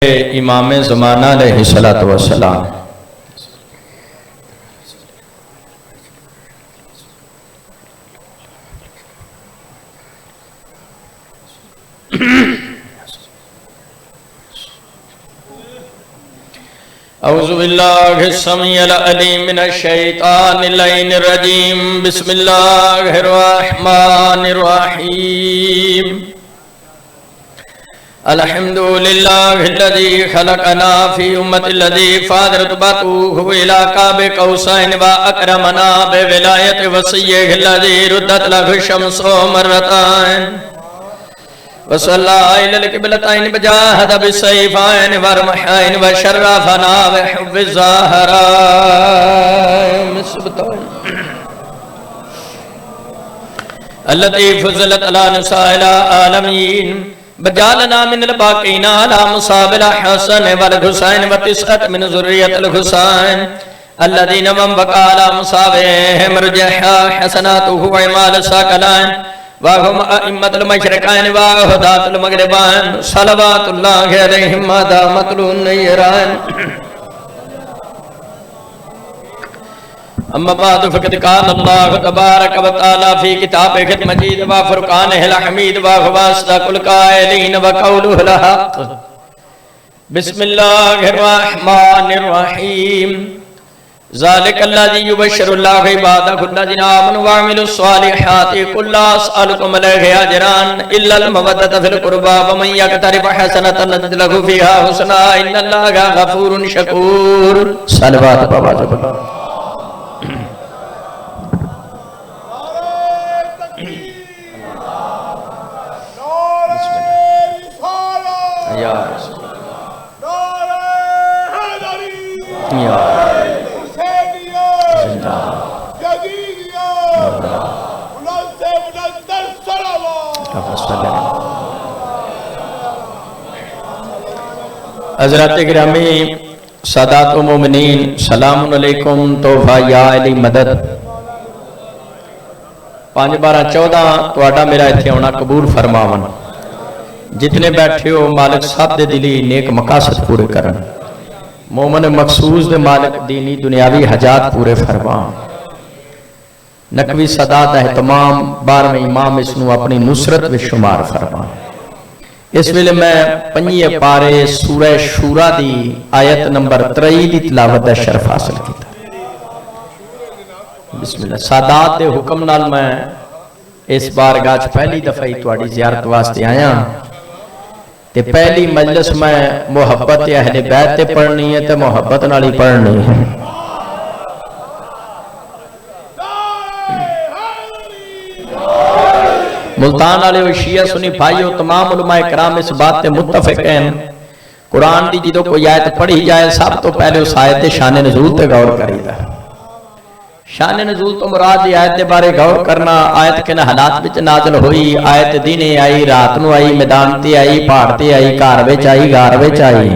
امام زمانہ علیہ الصلوۃ والسلام اعوذ باللہ السمیع العلیم من الشیطان اللعین الرجیم بسم اللہ الرحمن الرحیم الحمدللہ الذی خلقنا فی امت الذی فادرت بطوہ الى قاب قوسین و اکرمنا بولایت وصیہ الذی ردت لہ الشمس مرتین وصلى إلى القبلتين بجاهد بالسيفين والرمحين وشرفنا بحب الزهراء التي فضلت على نساء العالمين بجعلنا من الباقين على مصاب الحسن والحسين وتسعة من ذرية الحسين الذين من بقى على مصابهم رجح حسناته وعمال الساقلين وهم ائمة المشرقين وهداة المغربين صلوات الله عليهم ما دامت النيران اما بعد فقد قال الله تبارك وتعالى في كتابه المجيد وفرقانه الحميد وهو أصدق القائلين وقوله الحق بسم الله الرحمن الرحيم ذلك الذي يبشر الله عباده الذين آمنوا وعملوا الصالحات قل لا أسألكم عليه أجرا إلا المودة في القربى ومن يقترف حسنة نزد له فيها حسنا إن الله غفور شكور صلوات بابا جب حضرات گرامی سادات و مومنین سلام علیکم توفہ یا علی مدد 5/12/14 توڑا میرا اتھے ہونا قبول فرماون جتنے بیٹھے ہو مالک سب دے دلی نیک مقاصد پورے کرن مومن مخصوص دے مالک دینی دنیاوی حجات پورے فرمان نقوی صدات احتمام 12ویں امام اسنو اپنی نصرت و شمار فرمان اس ویلے میں 5 پارے سورہ شورا دی آیت نمبر 3 دی تلاوت دا شرف حاصل کیتا بسم اللہ سادات دے حکم نال میں اس بار گاج پہلی دفعی توڑی زیارت واسطے آیا تے پہلی مجلس میں محبت اہل بیت تے پڑھنی ہے تے محبت نالی پڑھنی ہے ملتان والے و شیعہ سنی بھائیو تمام علماء کرام اس بات تے متفق ہیں قرآن دی جدو کوئی آیت پڑھی جائے سب تو پہلے اس آیت شان نزول تے غور کری دا شان نزول تو مراد دی آیت بارے غور کرنا آیت کے حالات وچ نازل ہوئی آیت دینے آئی رات نو آئی میدان تے آئی پہاڑ تے آئی کار وچ آئی غار وچ آئی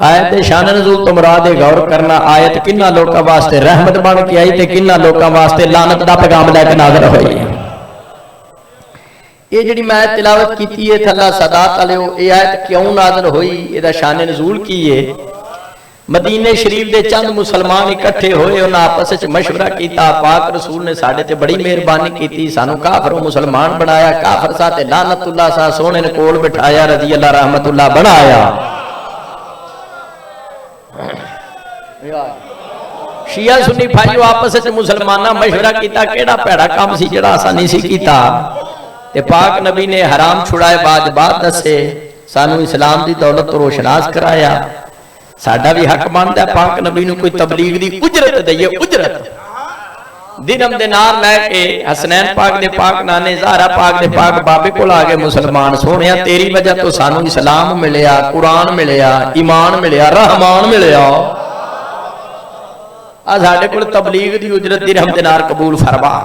آیت شان نزول تو مراد غور کرنا آیت کنہ لوکاں واسطے رحمت بن کے آئی تے کنہ لوکاں واسطے لعنت دا پیغام لے کے نازل ہوئی یہ جڑی میں آیت تلاوت کیتی ہے تھلا صدات علیہ یہ آیت کیوں نازل ہوئی یہ دا شان نزول کی ہے مدینہ شریف دے چند مسلمان اکٹھے ہوئے انہاں آپس وچ مشورہ کیتا پاک رسول نے ساڈے تے بڑی مہربانی کیتی سانو کافر و مسلمان بنایا کافر ساتھ لعنت اللہ سا سونے نے کول بٹھایا رضی اللہ رحمت اللہ بنایا شیعہ سنی بھائیو آپس وچ مسلماناں مشورہ کیتا کیڑا پیڑا کام سی جڑا آسانی سی کیتا تے پاک نبی نے حرام چھڑائے واجبات دسے سانو اسلام دی دولت تو روشناس کرایا ساڈا بھی حق بندا ہے پاک نبی نو کوئی تبلیغ دی اجرت دئیے اجرت دینم دے نال لے کے حسنین پاک دے پاک نانے زہرا پاک دے پاک بابے کول آ گئے مسلمان سونیا تیری وجہ تو سانو اسلام ملیا قرآن ملیا ایمان ملیا رحمان ملیا ساڈے کول تبلیغ دی اجرت درہم دینار قبول فرما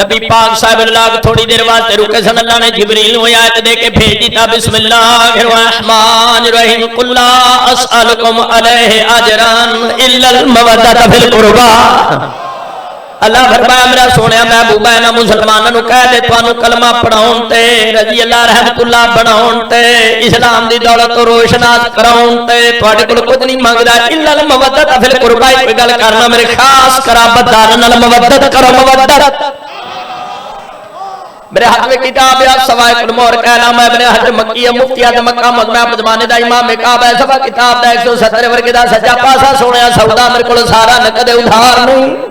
نبی پاک صاحب اللہ تھوڑی دیر واسطے رکے سن اللہ نے جبریل کو آیت دے کے بھیج دیتا بسم اللہ الرحمن الرحیم قل لا اسألکم علیہ اجرا الا المودۃ فی القربى اللہ فرمایا میرا سونیا محبوبہ انہاں مسلماناں نوں کہہ دے تانوں کلمہ پڑھاؤن تے رضی اللہ رحمت اللہ بناؤن تے اسلام دی دولت روشناس کراؤن تے تواڈے کول کچھ نہیں منگدا الا المودت فی القربہ کوئی گل کرنا میرے خاص قرابت دار نال مودت کرو مودت میرے ہاتھ میں کتاب ہے سوائے المور کا نام ہے ابن حجر مکی مفتی اعظم مکہ مجمع زمانے دا امام کعب ہے صفحہ کتاب دا 170 ورگے دا سجا پاسا سونیا سودا میرے کول سارا نقد ادھار نہیں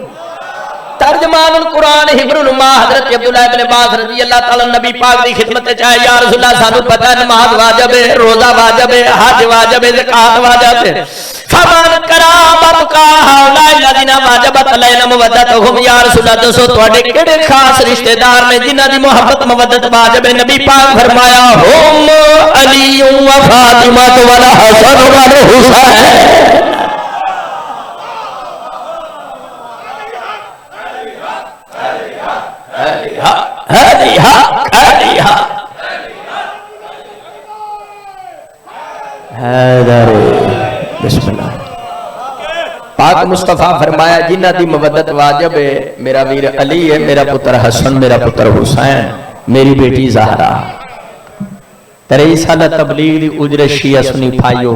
ترجمان القرآن حبر الامہ حضرت عبداللہ ابن عباس رضی اللہ تعالی نبی پاک دی خدمت چاہے یا رسول اللہ سانو پتہ ہے نماز واجب ہے روزہ واجب ہے حج واجب ہے زکات واجب ہے فمن کرامت کا ہؤلاء الذین واجبت علیہم مودتہم یا رسول اللہ دسو تواڈے کیڑے خاص رشتہ دار نے جنہاں دی محبت مودت واجب ہے نبی پاک فرمایا ہم علی و فاطمہ والحسن والحسین بسم اللہ پاک مصطفیٰ فرمایا جنہ دی مودت واجب ہے میرا ویر علی ہے میرا پتر حسن میرا پتر حسین میری بیٹی زہرا 23 سالہ تبلیغ دی اجر شیعہ سنی پھائیو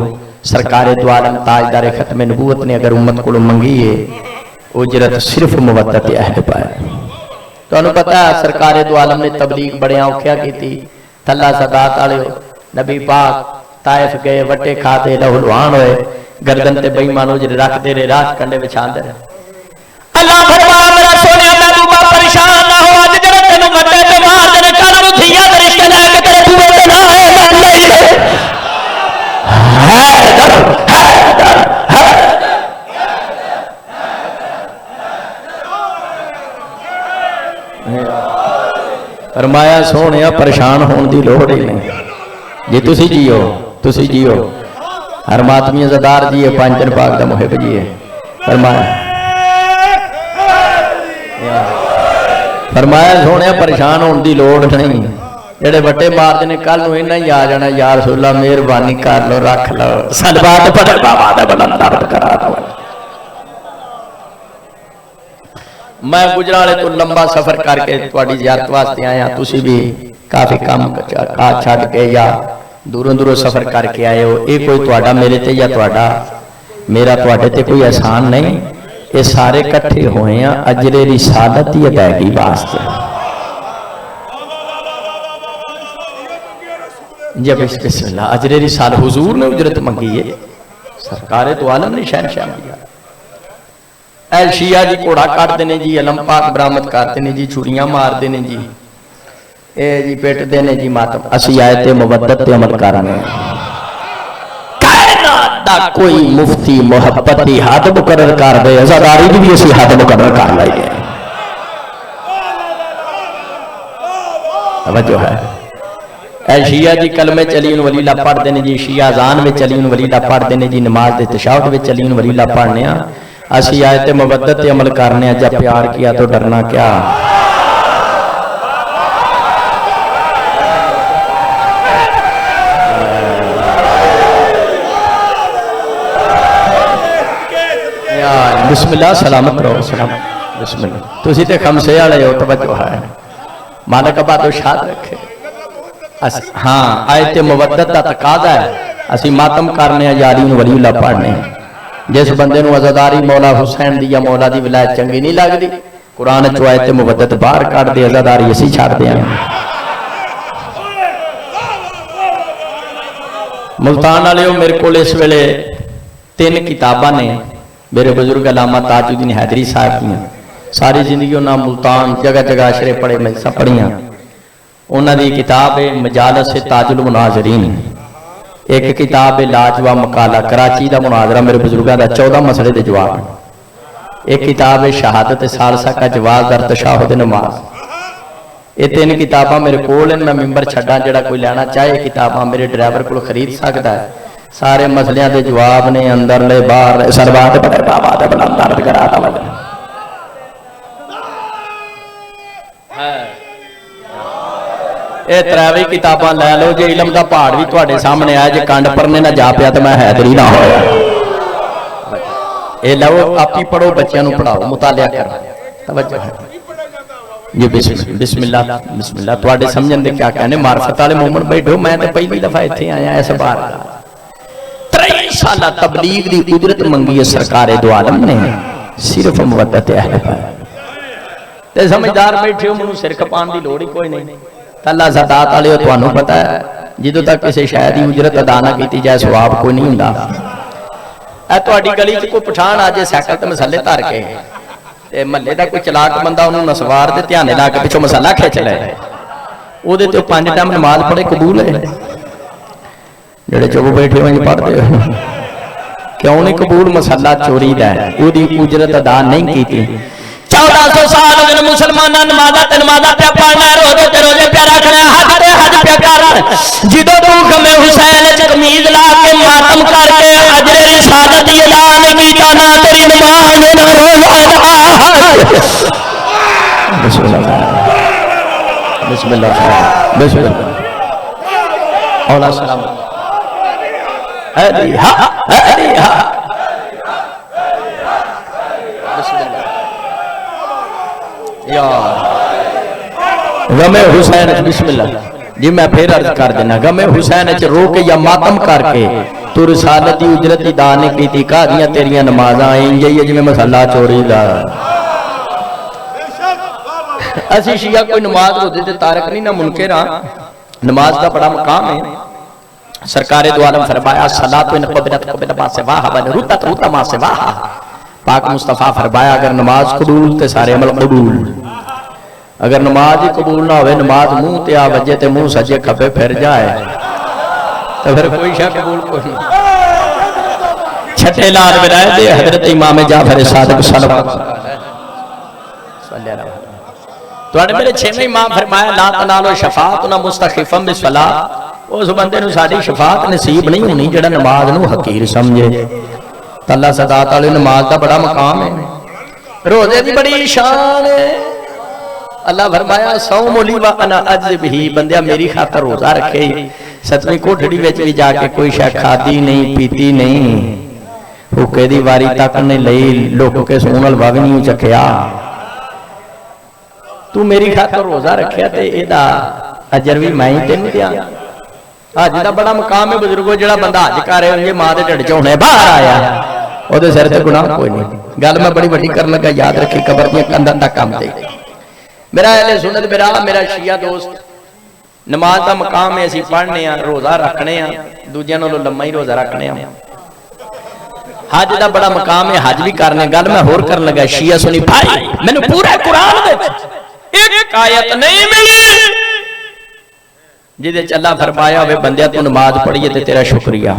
سرکار دو عالم تاجدار ختم نبوت نے اگر امت کو منگی ہے اجرت صرف مودت اہل پائے تو انہوں پتا ہے سرکار دو عالم نے تبلیغ بڑے آنکھیا کی تھی تھلا صدات آلے ہو نبی پاک طائف گئے وٹے کھاتے لہلوان ہوئے گردن تے بئی مانو جرے رکھ دے رہے راج کنڈے بچھان دے رہے اللہ فرمایا میرا سونے محبوبہ پریشان نہ ہو آج جرے تینوں مٹے تے مار دے کر مدھیا درشتے لائے کہ تیرے بوئے تے نہ ہے مان نہیں ہے فرمایا سونے پریشان ہون دی لوڑ ہی نہیں جی تسی جیو ہر ماتمی زدار جی ہے پانچن پاک دا محب جی ہے فرمایا سونے پریشان ہون دی لوڑ نہیں جڑے بٹے مار دینے کل نو انہاں ہی آ جانا یا رسول اللہ مہربانی کر لو رکھ لو سلوات پڑھ بابا دا بلند درد کرا دو میں گجرالے تو لمبا سفر کر کے تواڈی زیارت واسطے آیا تسی بھی کافی کام چھڈ کے یا دوروں دوروں سفر کر کے آئے ہو یہ کوئی تواڈا میرے تے یا تواڈا میرا تواڈے تے کوئی احسان نہیں یہ سارے کٹھے ہوئے ہیں اجر رسالت کی ادائیگی واسطے جب بسم اللہ اجر رسالت حضور نے اجرت منگی ہے سرکار تو عالم نے شہنشاہ منگا اہل شیعہ جی کوڑا کاٹ دینے جی علم پاک برآمد کرتے ہیں جی چھڑیاں مار دینے جی اے جی پیٹ دینے جی ماتم اسی آیت مودت عمل کرانے کائنات دا کوئی مفتی محبتی حد مقرر کر دے ازاداری بھی اسی حد مقرر کر لائے توجہ ہے اے شیعہ جی کلمے چلی ان ولیلہ پڑھ دینے جی شیعہ ازان میں چلی ان ولیلہ پڑھ دینے جی نماز دے تشاہد میں چلی ان ولیلہ پڑھنے اسی آیت مودت عمل کرنے جب پیار کیا تو ڈرنا کیا بسم اللہ سلامت رہو سلامت بسم اللہ تسی تے خمسے والے ہو توجہ ہے مالک ابا تو شاد رکھے ہاں آیت مودت دا تقاضا ہے اسی ماتم کرنے یاری ولی اللہ پڑھنے جس بندے نو عزاداری مولا حسین دی یا مولا دی ولایت چنگی نہیں لگ دی قرآن چو آیت مودت باہر کٹ دے عزاداری اسی چھاڑ دیا ملتان والے میرے کو اس ویلے 3 کتاباں نے میرے بزرگ علامہ تاج الدین حیدری صاحب کی ساری زندگی انہاں ملتان جگہ جگہ عشرے پڑھے مجلساں پڑھیاں انہاں دی کتاب ہے مجالس تاج المناظرین ایک کتاب ہے لاجواب مقالہ کراچی دا مناظرہ میرے بزرگاں دا 14 مسئلے دے جواب ایک کتاب ہے شہادت ثالثہ کا جواز در تشہد نماز یہ 3 کتاباں میرے کول ہیں میں ممبر چھڈاں جڑا کوئی لینا چاہے کتاباں میرے ڈرائیور کو خرید سکتا ہے سارے مسئلیاں دے جواب نے اندر لے باہر سربات پڑے بابا دے بلند درد کرا دا وجہ اے تراوی کتاباں لے لو جے علم دا پہاڑ بھی تواڈے سامنے آیا جے کانڈ پرنے نہ جا پیا تے میں حیدری نہ ہویا اے لو آپ ہی پڑھو بچیاں نو پڑھاؤ مطالعہ کرو توجہ ہے جی بسم اللہ تواڈے سمجھن دے کیا کہنے معرفت والے مومن بیٹھو میں تے پہلی دفعہ ایتھے آیا اس بار 23 سالہ تبلیغ دی اجرت منگی ہے سرکار دو عالم نے صرف مودت اہل تے سمجھدار بیٹھے ہو منو سر کھپان دی لوڑ ہی کوئی نہیں اللہ زکات والے ہو تانوں پتہ ہے جدوں تک کسی شے دی اجرت ادا نہ کیتی جائے ثواب کوئی نہیں ہوندا اے تہاڈی گلی وچ کوئی پٹھان آ جے سائیکل تے مسلے دھر کے تے محلے دا کوئی چلاک بندہ انہوں نسوار دے دھیانے لا کے پچھوں مسئلہ کھچ لے او دے تے 5 ٹائم نماز پڑھے قبول ہے جڑے چوب بیٹھے ہوئے پڑھتے ہو کیوں نہیں قبول مسئلہ چوری دا ہے او دی اجرت ادا نہیں کیتی 1400 سال اگر مسلمانہ نمازہ پہ پڑھنا روزے تے روزے پہ رکھنا حج تے حج پہ کرنا جدو تو غم حسین چ قمیض لا کے ماتم کر کے اجر رسالت ادا نہیں کیتا نہ تیری نماز نہ روزہ بسم اللہ بسم اللہ بسم اللہ اولا سلام ہری ہا ہری ہا غم حسین بسم اللہ جی میں پھر عرض کر دینا غم حسین چ رو کے یا ماتم کر کے تو رسالت دی اجرت ادا نہیں کیتی کہدیاں تیریاں نمازاں انج ہی جویں مسئلہ چوری دا اسی شیعہ کوئی نماز روزے تے تارک نہیں نہ منکر ہاں نماز دا بڑا مقام ہے سرکار دو عالم فرمایا صلاۃ ان قبلت قبل ما سواها ورتت رت ما سواها پاک مصطفیٰ فرمایا اگر نماز قبول تے سارے عمل قبول اگر نماز ہی قبول نہ ہوئے نماز منہ تے آ وجے تے منہ سجے کھپے پھر جائے تو پھر کوئی شاہ قبول کوئی نہیں چھٹے لال برائے دے حضرت امام جعفر صادق صلی اللہ علیہ وسلم تو اڑے میرے چھویں امام فرمایا لا تنالو شفاعتنا مستخفا بالصلاۃ اس بندے نو ساری شفاعت نصیب نہیں ہونی جڑا نماز نو حقیر سمجھے اللہ صدات والے نماز دا بڑا مقام ہے روزے دی بڑی شان ہے اللہ فرمایا صوم لی وانا اجز بھی بندیا میری خاطر روزہ رکھے ستویں کوٹھڑی وچ بھی جا کے کوئی شے کھادی نہیں پیتی نہیں حکے دی واری تک نے لئی لوک کے سون الوا بھی نہیں چکھیا تو میری خاطر روزہ رکھیا تے اے دا اجر بھی میں ہی تینوں دیاں حج دا بڑا مقام ہے بزرگو جڑا بندہ حج کر رہے ہوں ماں دے ڈھڈ چوں ہونے باہر آیا او دے سر تے گناہ کوئی نہیں گل میں بڑی بڑی کرن لگا یاد رکھی قبر دی کندھاں دا کام دے میرا اہل سنت میرا شیعہ دوست نماز دا مقام ہے اسی پڑھنے ہیں روزہ رکھنے ہیں دوجیاں نالوں لمما ہی روزہ رکھنے ہیں حج دا بڑا مقام ہے حج بھی کرنے گل میں ہور کرن لگا شیعہ سنی بھائی مینوں پورے قرآن وچ ایک آیت نہیں ملی جدے چ اللہ فرمایا ہوئے بندیا تو نماز پڑھیے تے تیرا شکریہ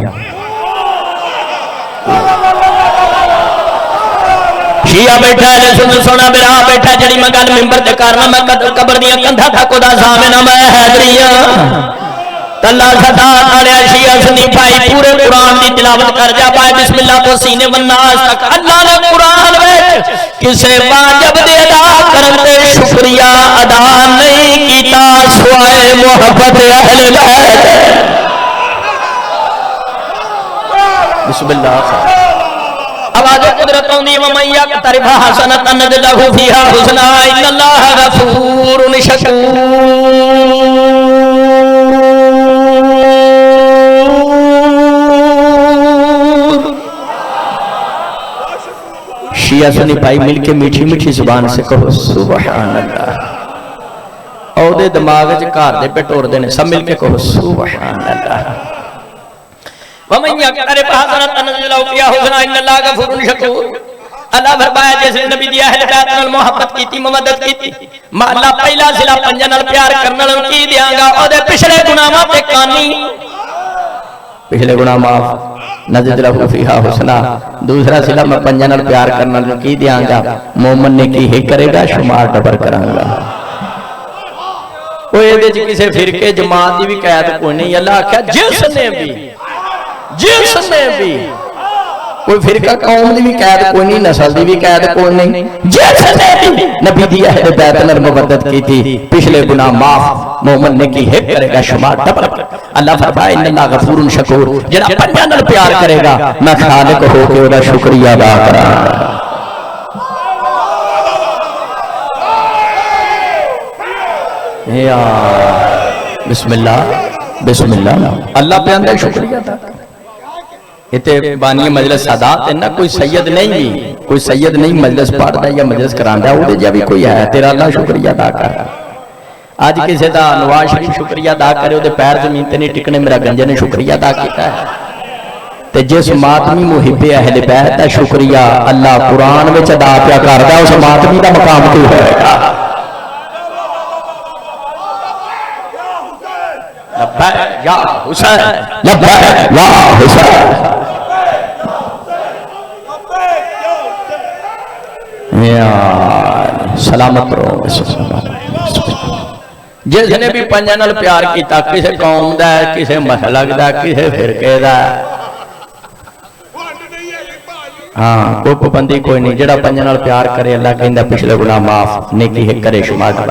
شیعہ بیٹھا ہے سن سونا میرا بیٹھا جڑی میں گل منبر تے کرنا میں قبر دیاں کندھاں تھا خدا سامنے میں حیدریاں اللہ صدا والے شیعہ سنی بھائی پورے قرآن دی تلاوت کر جا پائے بسم اللہ تو سینے والناس تک اللہ نے قرآن وچ کسے واجب دے ادا کرن تے شکریہ ادا نہیں کیتا سوائے محبت اہل بیت بسم اللہ آواز قدرت ہوندی ومن یقترب حسنۃ نزد لہ فیہا حسنا ان اللہ غفور شکور شیعہ سنی بھائی مل کے میٹھی میٹھی زبان سے کہو سبحان اللہ اور دے دماغ وچ گھر دے پہ ٹور دینے سب مل کے کہو سبحان اللہ ومن یقترب حسنۃ نزد لہ فیہا حسنا ان اللہ غفور شکور اللہ فرمایا جس نے نبی دی اہل بیت نال محبت کیتی مودت کیتی میں اللہ پہلا صلہ پنجاں نال پیار کرن نال کی دیاں گا او دے پچھلے گناہاں تے کانی پچھلے گناہ معاف نزد لہ فیہا حسنا دوسرا صلہ میں پنجاں نال پیار کرن نال کی دیاں گا مومن نے کی ہے کرے گا شمار ڈبر کراں گا او اے دے کسے فرقے جماعت دی بھی قید کوئی نہیں اللہ آکھیا جس نے بھی کوئی فرقہ قوم دی بھی قید کوئی نہیں نسل دی بھی قید کوئی نہیں جس نے بھی نبی دی اہل بیت نال مودت کی تھی پچھلے گناہ معاف مومن نے کی ہے کرے گا شمار ڈبر اللہ فرمایا ان اللہ غفور شکور جڑا پنجاں نال پیار کرے گا میں خالق ہو کے ادا شکریہ ادا کراں یا بسم اللہ بسم اللہ اللہ پہ اندر شکریہ تھا اتے بانی مجلس سادات ہے نا کوئی سید نہیں بھی کوئی سید نہیں مجلس پڑھتا یا مجلس کراندہ وہ دے جا بھی کوئی ہے تیرا اللہ شکریہ ادا کر آج کسی دا نواز شریف شکریہ ادا کرے وہ دے پیر زمین تے نہیں ٹکنے میرا گنجے نے شکریہ ادا کیتا ہے تے جس ماتمی محب اہل بیت دا شکریہ اللہ قرآن میں ادا پیا کردا اس ماتمی دا مقام تو ہوئے گا لبیک یا حسین لبیک یا حسین یا سلامت رہو جس نے بھی پنجے نال پیار کیتا کسے قوم دا ہے کسے مسلک دا کسے فرقے دا ہاں کوئی پابندی کوئی نہیں جڑا پنجے نال پیار کرے اللہ کہندا پچھلے گناہ معاف نیکی ہے کرے شمار کر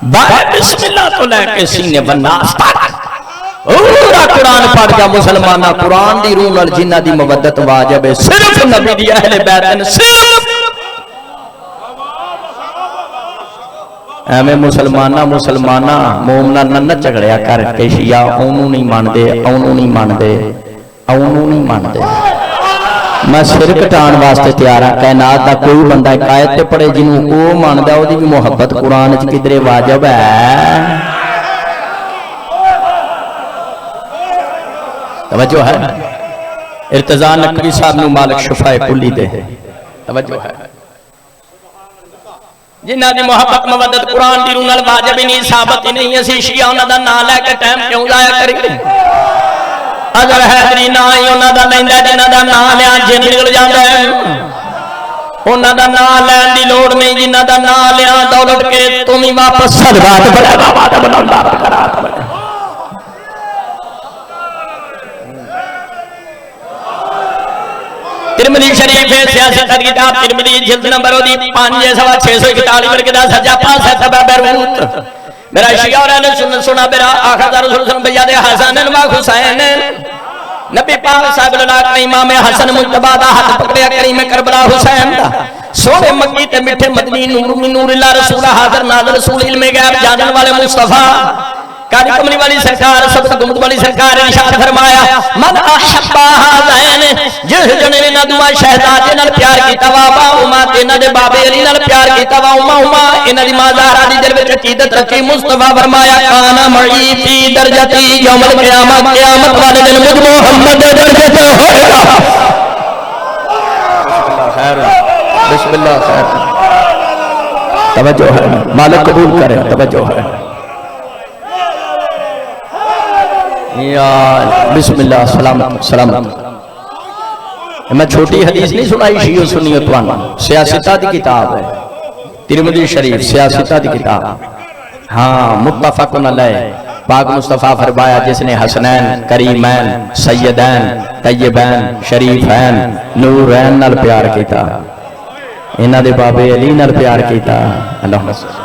بسم اللہ تو لے کے سینے بناس پورا قرآن پڑھ جا مسلمانہ قرآن دی روح نال جنہ دی مودت واجب ہے صرف نبی دی اہل بیت صرف ایویں مسلمانہ مومنہ نہ جھگڑیا کر کے شیعہ اونوں نہیں ماندے اونوں نہیں ماندے اونوں نہیں ماندے میں سر کٹان واسطے تیار ہاں کائنات دا کوئی بندہ ایک آیت تے پڑھے جنوں او ماندا او دی بھی محبت قرآن وچ کدھرے واجب ہے توجہ ہے ارتضا نقوی صاحب نو مالک شفاء کلی دے توجہ ہے جنہ دی محبت مودت قرآن دی روح نال واجب نہیں ثابت نہیں اسی شیعہ انہاں دا نام لے کے ٹائم کیوں ضائع کریے اگر حیدری نہ ہی انہاں دا لیندا جنہاں دا نام لیا جن نکل جاندا ہے انہاں دا نام لین دی لوڑ نہیں جنہاں دا نام لیا دولت کے تم ہی واپس صدقات بڑا بات بناوندا برقرار ترمذی شریف ہے سیاست کی کتاب ترمذی جلد نمبر 5/641 ورگے دا سجا پاس ہے سبب روت میرا شیعہ نے سنا میرا آخر رسول صلی اللہ علیہ وسلم بیاد حسن و حسین نبی پاک صاحب اللہ کا امام حسن مجتبی دا ہاتھ پکڑیا کریم کربلا حسین دا سونے مکی تے میٹھے مدنی نور من نور اللہ رسول حاضر ناظر رسول علم غیب جانن والے مصطفیٰ قاری کملی والی سرکار سبت گمت والی سرکار ارشاد فرمایا من احب هذین جس جنے نے دعا شہزاد نال پیار کیتا وا اما تے نہ دے بابے علی نال پیار کیتا وا اما انہاں دی ماں زہرا دی دل وچ عقیدت رکھی مصطفیٰ فرمایا کانا معی فی درجتی یوم القیامت قیامت والے دن مجھ محمد دے درجے تے ہوئے گا خیر بسم اللہ خیر توجہ ہے مالک قبول کرے توجہ ہے یا بسم اللہ سلامت سلامت میں چھوٹی حدیث نہیں سنائی شیعہ سنیت وانا سیاستہ دی کتاب ہے ترمذی شریف سیاستہ دی کتاب ہاں متفقن علیہ پاک مصطفیٰ فرمایا جس نے حسنین کریمین سیدین طیبین شریفین نورین نال پیار کیتا انہاں دے بابے علی نال پیار کیتا اللہم صلی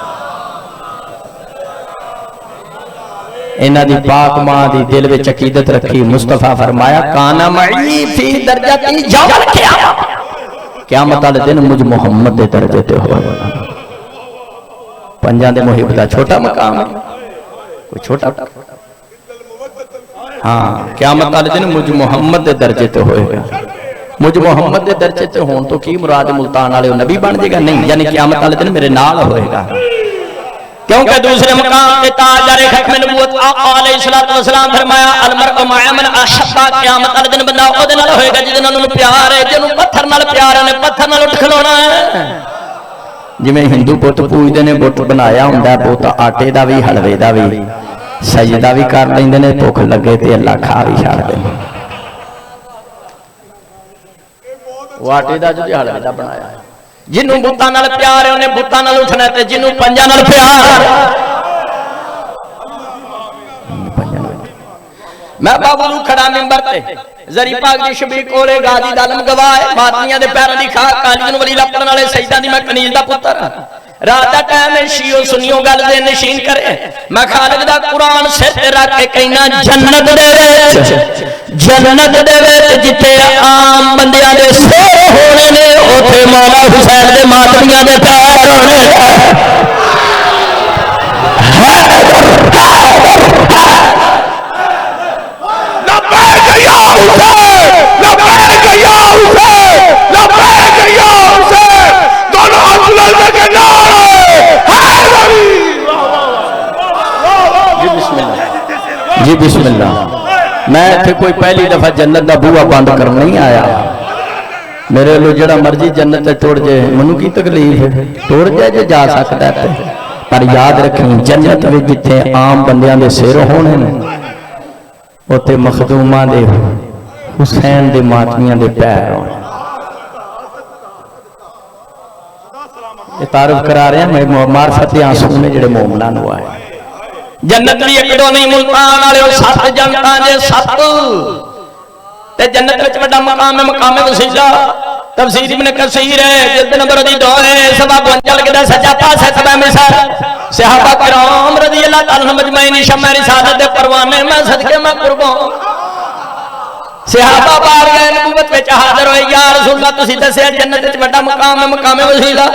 انہاں دی پاک ماں دی دل وچ عقیدت رکھی مصطفیٰ فرمایا کانا معی فی درجتی یوم القیامت قیامت والے دن مجھ محمد دے درجے تے ہوئے پنجاں دے محب دا چھوٹا مقام ہے کوئی چھوٹا ہاں قیامت والے دن مجھ محمد دے درجے تے ہوئے گا مجھ محمد دے درجے تے ہون تو کی مراد ملتان والے نبی بن جائے گا نہیں یعنی قیامت والے دن میرے نال ہوئے گا کیونکہ دوسرے مقام پہ تاجدار ختم نبوت آقا علیہ السلام فرمایا المرء مع من احب قیامت والے دن بندہ او دے نال ہوئے گا جدے نال پیار ہے جنوں پتھر نال پیار ہے پتھر نال اٹھ کھلونا ہے جویں ہندو بت پوجدے نے بت بنایا ہوندا بت آٹے دا وی حلوے دا وی سجدہ وی کر لیندے نے بھوک لگے تے اللہ کھا وی چھڑ دے وہ آٹے دا جو حلوے دا بنایا ہے جنوں بتاں نال پیار ہے انہیں بتاں نال اٹھنا تے جنوں پنجاں نال پیار میں بابو کھڑا منبر تے زری پاک دی شبیر کولے غازی دالم گواہ ماتمیاں دے پیراں دی خاک کالیاں ولی لپڑن والے سجدہ دی میں کنیز دا پتر رات دا ٹائم شیعو سنیو گل دے نشین کرے میں خالق دا قرآن سر تے رکھ کے کہنا جنت دے وچ جتھے عام بندیاں دے سر ہونے نے اوتھے مولا حسین دے ماتمیاں دے پیار ہونے جی بسم اللہ. میں اتنے کوئی پہلی دفعہ جنت دا بوہا بند کر نہیں آیا. میرے لو جڑا مرضی جنت ٹوڑ جائے منو کی تکلیف ہے, ٹوڑ جائے جو جا سکتا ہے, پر یاد رکھیں جنت میں جتنے عام بندیاں دے سر ہونے اوتے مخدوماں دے حسین دے ماتمیاں دے پیر ہونے. یہ تعارف کرا رہے ہیں میں معرفت آنسو نے جڑے مومنان ہوا ہے. جنت بھی اکڑو نہیں ملتان والے 7 جنتاں دے 7 تے جنت وچ بڑا مقام ہے, مقام وسیلہ. تفسیر ابن کثیر ہے جلد نمبر 2 ہے سبا 52 کے سجا پاس ہے سبا مثال صحابہ کرام رضی اللہ تعالی عنہم مجمعین شمع رسالت دے پروانے میں صدقے میں قربان. صحابہ بار گئے نبوت وچ حاضر ہوئے, یا رسول اللہ تسی دسیا جنت وچ بڑا مقام ہے, مقام وسیلہ.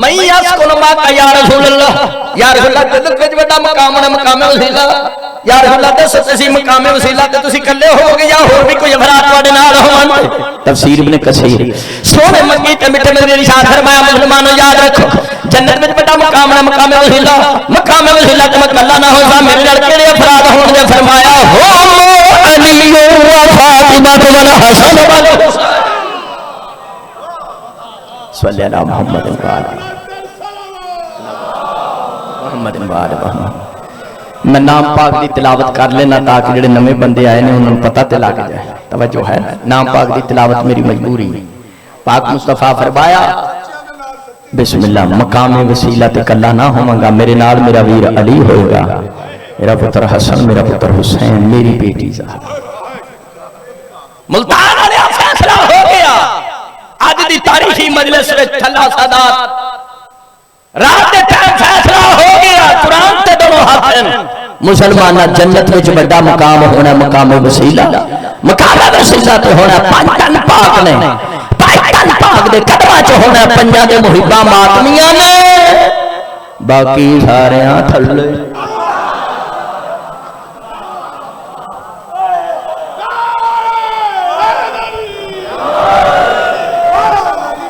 میں اسکن ماکا یا رسول اللہ, یا رسول اللہ جنت وچ بڑا مقام ہے, مقام وسیلہ. یا رسول اللہ دس تسی مقام وسیلہ تے تسی کلے ہو گے یا اور بھی کوئی افراد تواڈے نال ہون. تفسیر ابن کثیر. سونے مکی تے میٹھے میرے ارشاد فرمایا مسلمانوں یاد رکھو جنت وچ بڑا مقام ہے, مقام وسیلہ. مقام وسیلہ تے مکلا نہ ہوتا میرے نال کیڑے افراد ہون دے فرمایا ہو علی و فاطمہ و الحسن والحسین. صلی اللہ محمد محمد محمد. میں نام پاک دی تلاوت کر لینا تاکہ جڑے نمے بندے آئے نے انہوں پتہ تے لگ جائے. توجہ ہے, نام پاک دی تلاوت میری مجبوری. پاک مصطفیٰ فرمایا بسم اللہ مقام وسیلہ تے کلا نہ ہوواں گا, میرے نال میرا ویر علی ہوئے گا, میرا پتر حسن, میرا پتر حسین, میری بیٹی زہرا. ملتان والے فیصلہ ہو گیا. آج دی تاریخی مجلس میں ٹھلا سادات رات دے ٹائم فیصلہ ہو گیا. قرآن تے دونوں ہاتھ ہیں. مسلمانہ جنت وچ بڑا مقام ہونا مقام وسیلہ. مقام وسیلہ تے ہونا 5 تن پاک نے, 5 تن پاک دے قدماں چ ہونا 5 دے محباں ماتمیاں نے, باقی سارے تھلے.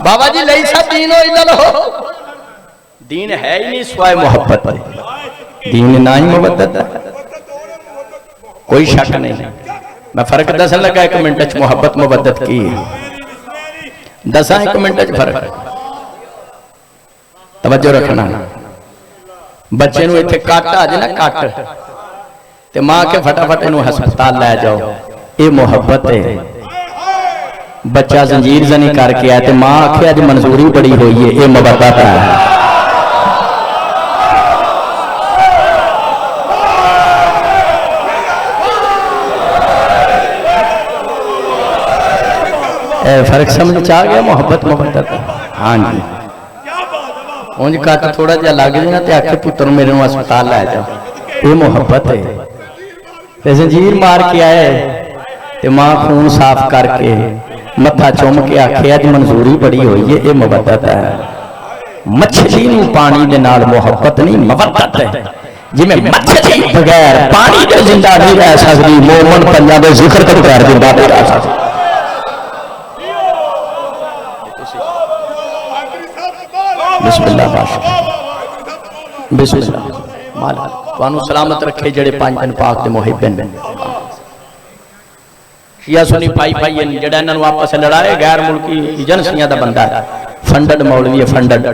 بابا جی لئی سا دین و عدل ہو, دین ہے ہی نہیں سوائے محبت پر. دین نہ ہی محبت ہے, کوئی شک نہیں. میں فرق دسن لگا 1 منٹ چ محبت مودت کی, دساں 1 منٹ چ فرق. توجہ رکھنا. بچے نو ایتھے کٹ آ جائے نا کٹ تے ماں کے فٹافٹ انہوں ہسپتال لے جاؤ, یہ محبت ہے. بچہ زنجیر زنی کر کے آئے تے ماں آکھے آج منظوری بڑی ہوئی ہے, یہ محبت ہے. فرق سمجھ چاہ گیا محبت محبت. ہاں جی اونج کٹ تھوڑا جا لگ جائے تے آکھے پتر میرے نو ہسپتال لے جاؤ, یہ محبت ہے. تے زنجیر مار کے آئے تے ماں خون صاف کر کے متھا چوم کے آکھے آج منظوری بڑی ہوئی ہے, یہ محبت ہے. مچھلی نو پانی دے نال محبت نہیں مودت ہے. جی میں مچھلی بغیر پانی دے زندہ نہیں رہ سکتی, مومن پنجاب دے ذکر تے بغیر زندہ نہیں رہ سکتی. بسم اللہ باشا بسم اللہ مالا توانو سلامت رکھے جڑے 5 دن پاک دے محبن. شیعہ سنی پائی پائی جڑا انہوں نے آپس سے لڑائے, غیر ملکی ایجنسیاں دا بندہ ہے. فنڈڈ مولوی ہے, فنڈڈ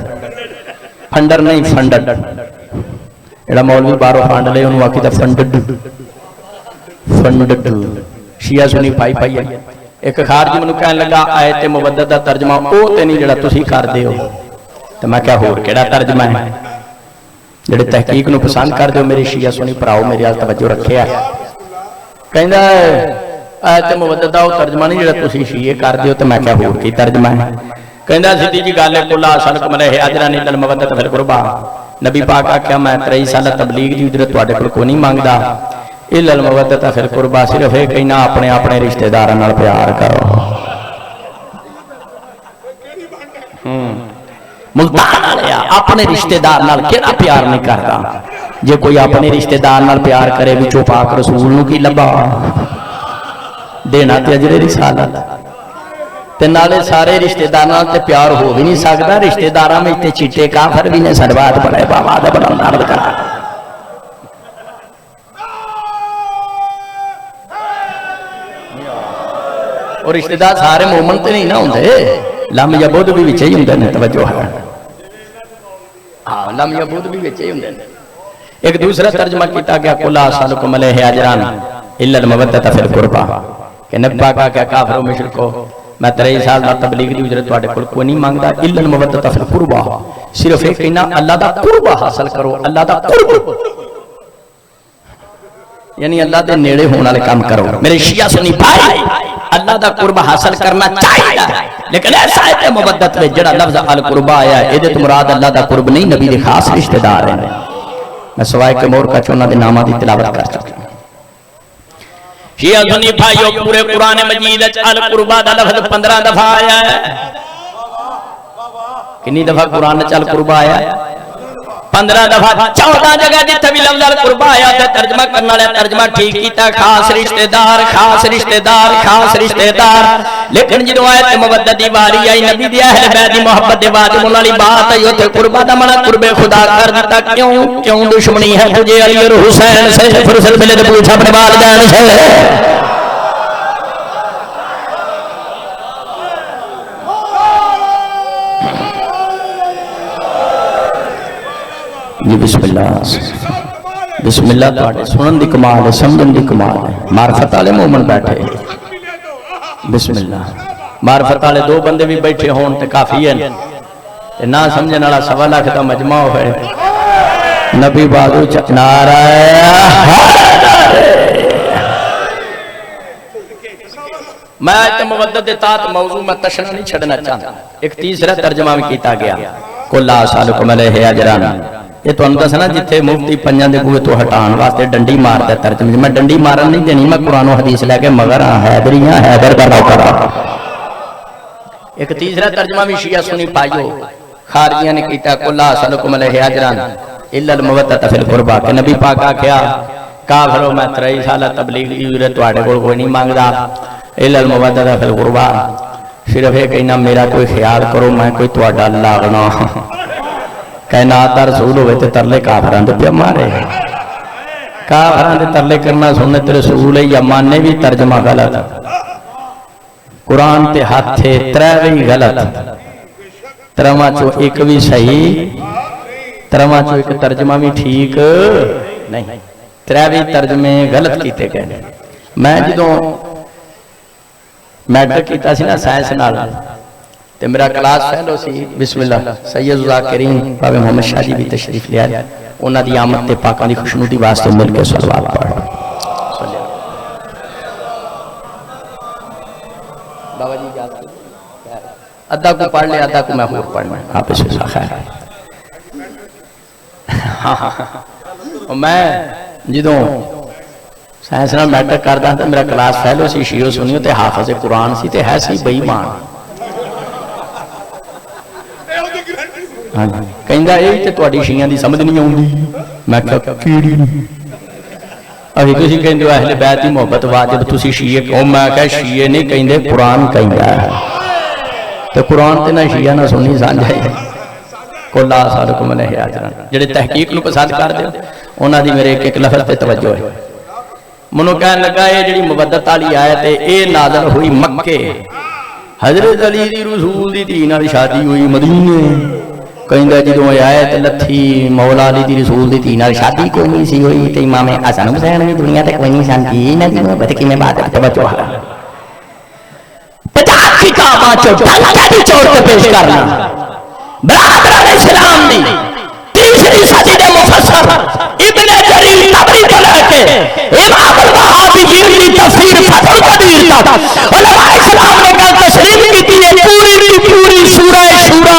فنڈر نہیں فنڈڈ. جڑا مولوی بارو فانڈ لے انہوں آکی دا فنڈڈ فنڈڈ. شیعہ سنی پائی پائی ہے. ایک خارجی منو کہنے لگا آیت مودت دا ترجمہ او تے نہیں جڑا تسی کر دے ہو. تو میں کیا ہور کیڑا ترجمہ ہے جڑے تحقیق نو پسند کر دیو. میری شیعہ سنی پراؤ میری آل توجہ رکھے ہے. کہندہ آیت مودت دا ترجمہ نہیں جڑا تسی شیعہ کر دیو. تو میں کیا ہور کی ترجمہ ہے. کہندہ سیدھی جی گالے کلا سلکم علیہ اجرانی للمودت فی القربہ. نبی پاک کیا میں 23 سال تبلیغ دی اجرت تواڈے کول نہیں مانگدا, الا المودت فی القربہ, صرف یہ کہنا اپنے اپنے رشتہ داراں نال پیار کرو. ملتان والے اپنے رشتہ دار نال کیڑا پیار نہیں کردا. جے کوئی اپنے رشتہ دار نال پیار کرے وچوں پاک رسول نو کی لبا دینا تے اجر رسالت تے نالے سارے رشتہ داراں تے پیار ہو بھی نہیں سکدا رشتہ داراں وچ تے چٹے کافر بھی نے سربات بڑے بابا دا بڑا نارد کرا اور رشتہ دار سارے مومن تے نہیں نہ ہوندے لم یبود بھی وچ ہی ہوندے نے توجہ ہے ہاں لم یبود بھی وچ ہی ہوندے نے ایک دوسرا ترجمہ کیتا گیا قل لا اسالکم علیہ اجرا الا المودۃ فی القربى کہ نبی پاک کہا کافرو مشرکو میں 23 سال دا تبلیغ دی اجرت تواڈے کول کوئی نہیں مانگدا الا المودۃ فی القربى صرف ایک کہنا اللہ دا قرب حاصل کرو اللہ دا قرب یعنی اللہ دے نیڑے ہونے والے کام کرو میرے شیعہ سنی بھائی اللہ دا قرب حاصل کرنا چاہیے لیکن ایسا ہے مودت میں جڑا لفظ القربہ آیا ہے یہ مراد اللہ دا قرب نہیں نبی دے خاص رشتہ دار ہیں میں سوائے کہ مور کا چونہ دے نامہ دی تلاوت کر چکا ہوں شیعہ سنی بھائیو پورے قرآن مجید القربہ دا لفظ 15 دفعہ آیا ہے کنی دفعہ قرآن چ القربہ آیا ہے 15 دفعہ 14 جگہ جتھے بھی لفظ القربہ آیا تے ترجمہ کرنے والے ترجمہ ٹھیک کیتا خاص رشتہ دار خاص رشتہ دار خاص رشتہ دار لیکن جدوں آیت مودت دی واری آئی نبی دی اہل بیت دی محبت دے واجب والی بات آئی اوتھے قربہ دا معنی قرب خدا کر دیتا کیوں دشمنی ہے تجھے علی اور حسین سے فرصت ملے تو پوچھ اپنے والدین سے جی بسم اللہ تواڈے سنن دی کمال ہے سمجھن دی کمال ہے معرفت والے مومن بیٹھے بسم اللہ معرفت والے دو بندے بھی بیٹھے ہون تے کافی ہے تے نہ سمجھن والا 1.25 لاکھ دا مجمع ہوئے نبی بازو نعرہ میں آیت مودت دے تحت موضوع میں تشنہ نہیں چھڑنا چاہتا ایک تیسرا ترجمہ بھی کیتا گیا قل لا اسالکم علیہ اجرا یہ تو اندر سنا جتھے مفتی پنجان دے بوئے تو ہٹان واسطے ڈنڈی مار دے ترجمہ میں ڈنڈی مارن نہیں دینی میں قرآن و حدیث لے کے مگر حیدریاں حیدر کا نوکر ایک تیسرا ترجمہ بھی شیعہ سنی پائیو خارجیاں نے کیتا قل لا اسالکم علیہ اجرا الا المودۃ فی القربى کہ نبی پاک آکھیا کافرو میں 23 سالہ تبلیغ دی اجرت تواڈے کول کوئی نہیں مانگدا الا المودۃ فی القربى صرف یہ کہنا میرا کوئی خیال کرو میں کوئی تواڈا لاغنا کائنات دا رسول ہوئے تے ترلے کافران دے پیا مارے کافران دے ترلے کرنا سنت رسول ہے یا ماننے بھی ترجمہ غلط قرآن تے ہاتھ تھے تریویں غلط ترواں چو ایک بھی صحیح ترواں چو ایک ترجمہ بھی ٹھیک نہیں تریویں ترجمے غلط کیتے گئے میں جدوں میٹرک کیتا سی نا سائنس نال تے میرا کلاس فیلو سی بسم اللہ سید ذاکرین بابے محمد شاہ جی بھی تشریف لے آئے انہاں دی آمد تے پاکاں دی خوشنودی واسطے مل کے صلوات پڑھ بابا جی اجازت ادھا کو پڑھ لے ادھا کو میں اور پڑھنا آپ اس سے خیر میں جدوں سائنس نال میٹرک کردا تے میرا کلاس فیلو سی شیعہ سنیو تے حافظ قرآن سی تے ہے سی بے ایمان کہندا اے تے تواڈی شیعہ دی سمجھ نہیں آوندی میں کہا کیڑی ابھی تسی کہندے ہو اہل بیت دی محبت واجب تسی شیعہ کہو میں کہا شیعہ نہیں کہندے قرآن کہندا ہے تے قرآن تے نہ شیعہ نہ سنی سانجھے قل لا اسالکم علیہ اجرا جڑے تحقیق نو پسند کردے انہاں دی میرے ایک لفظ تے توجہ ہے منو کہن لگا یہ جڑی مودت والی آیت ہے اے نازل ہوئی مکے حضرت علی دی رسول دی دھی نال شادی ہوئی مدینے کہندا جدوں آیت لتھی مولا علی دی رسول دی دھی نال شادی کوئی نہیں سی ہوئی تے امام حسن حسین دی دنیا تے کوئی نہیں سن کی انہاں دی محبت کیویں بات ہے توجہ ہے 50 کتاباں چوں ڈھلکا دی چور تے پیش کرنا برادران اسلام دی تیسری صدی دے مفسر ابن جریر طبری تو لے کے امام الوہابیین کی تفسیر فتح القدیر تک علماء اسلام نے کہا تشریح کی ہے پوری سورہ شورا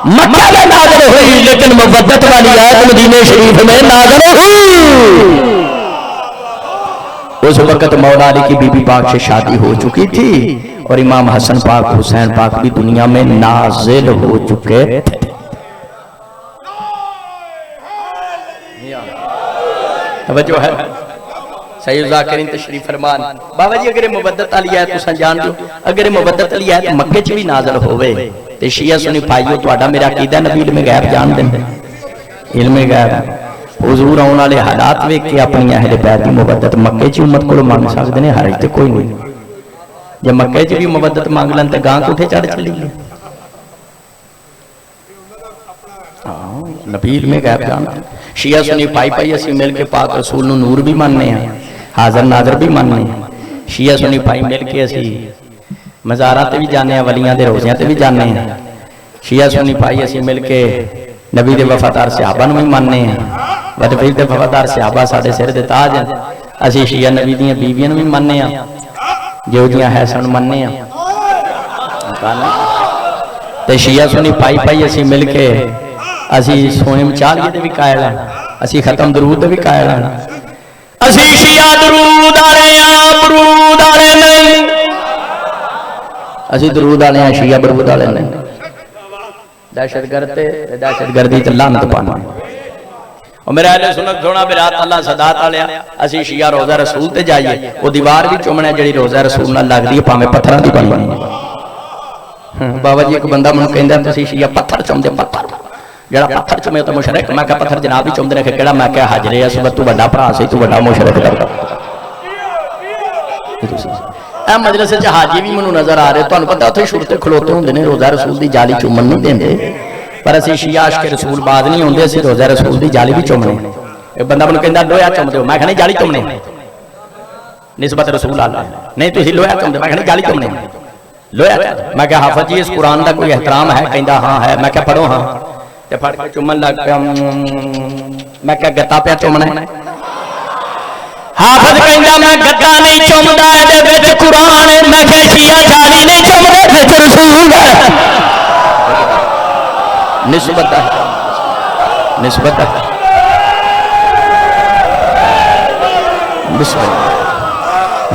مکہ میں نازل ہوئی لیکن مودت والی آیت مدینہ شریف میں نازل ہوئی اس وقت مولا علی کی بی بی پاک سے شادی ہو چکی تھی اور امام حسن پاک حسین پاک بھی دنیا میں نازل ہو چکے تھے توجہ ہے سید ذاکرین تشریف فرمان بابا جی اگر مبدت علی ہے تو جان دو اگر مبدت علی ہے تو مکے چ بھی نازل ہوئے تے شیعہ سنی بھائیو تہاڈا میرا عقیدہ نبی علم غیب جان دیں علم غیب حضور آن والے حالات ویکھ کے اپنی اہل بیت دی مبدت مکے چ امت کو مانگ سکدے نے ہر تے کوئی نہیں جب مکے چ بھی مبدت مانگ لن تے گاں کوٹھے چڑھ چلی نبی علم غیب جان شیعہ سنی پائی اسی مل کے پاک رسول نو نور بھی ماننے ہیں حاضر ناظر بھی ماننے ہیں شیعہ سنی پائی مل کے اسی مزارات تے بھی جانے ہیں ولیاں دے روزیاں تے بھی جانے ہیں شیعہ سنی پائی اسی مل کے نبی دے وفادار صحابہ نو بھی ماننے ہیں بدفیر دے وفادار صحابہ ساڈے سر دے تاج ہیں اسی شیعہ نبی دیاں بیویاں نو بھی ماننے ہیں جو جیاں حسن ماننے ہیں تے شیعہ سنی پائی اسی مل کے اسی سونے مچالیے دے بھی قائل ہیں اسی ختم درود دے بھی قائل ہیں اسی شیعہ درود آلے ہیں برود آلے نہیں اسی درود آلے ہیں شیعہ برود آلے نہیں دہشت گردی تے لعنت پانا اور میرے اہل سنت سونا برات اللہ صدات آلے اسی شیعہ روزہ رسول تے جائیے وہ دیوار بھی چومنے جڑی روزہ رسول نہ لگ دی پاویں پتھراں دی بنی بابا جی ایک بندہ مینوں کہندا تسی شیعہ پتھر چومدے پتھر جڑا پتھر چومے تو مشرک میں کہا پتھر جناب ہی چومدے نے کہڑا میں کہا حجر اسود تو بڑا بھرا سی تو بڑا مشرک کردا اے مجلس وچ حاجی بھی مینوں نظر آ رہے تانوں پتہ اوتھے شرتے کھلوتے ہوندے نے روزہ رسول دی جالی چومن نہیں دیندے پر اسی شیعہ عاشق رسول بعد نہیں ہوندے اسی روزہ رسول دی جالی بھی چومنے ایک بندہ مینوں کہندا لویا چومدے ہو میں کہا نہیں جالی چومنے نسبت رسول اللہ نہیں تسی لویا چومدے میں کہا نہیں جالی چومنے لویا میں کہا حافظ جی اس قرآن دا کوئی احترام ہے کہندا ہاں ہے میں کہا پڑھو ہاں تے پھڑ کے چومن لگ پیا میں کہا گتا پیا چومنا ہے حافظ کہندا میں گتا نہیں چومدا اے دے وچ قرآن ہے میں کہا شیعہ جالی نہیں چومدے وچ رسول ہے نسبت ہے نسبت ہے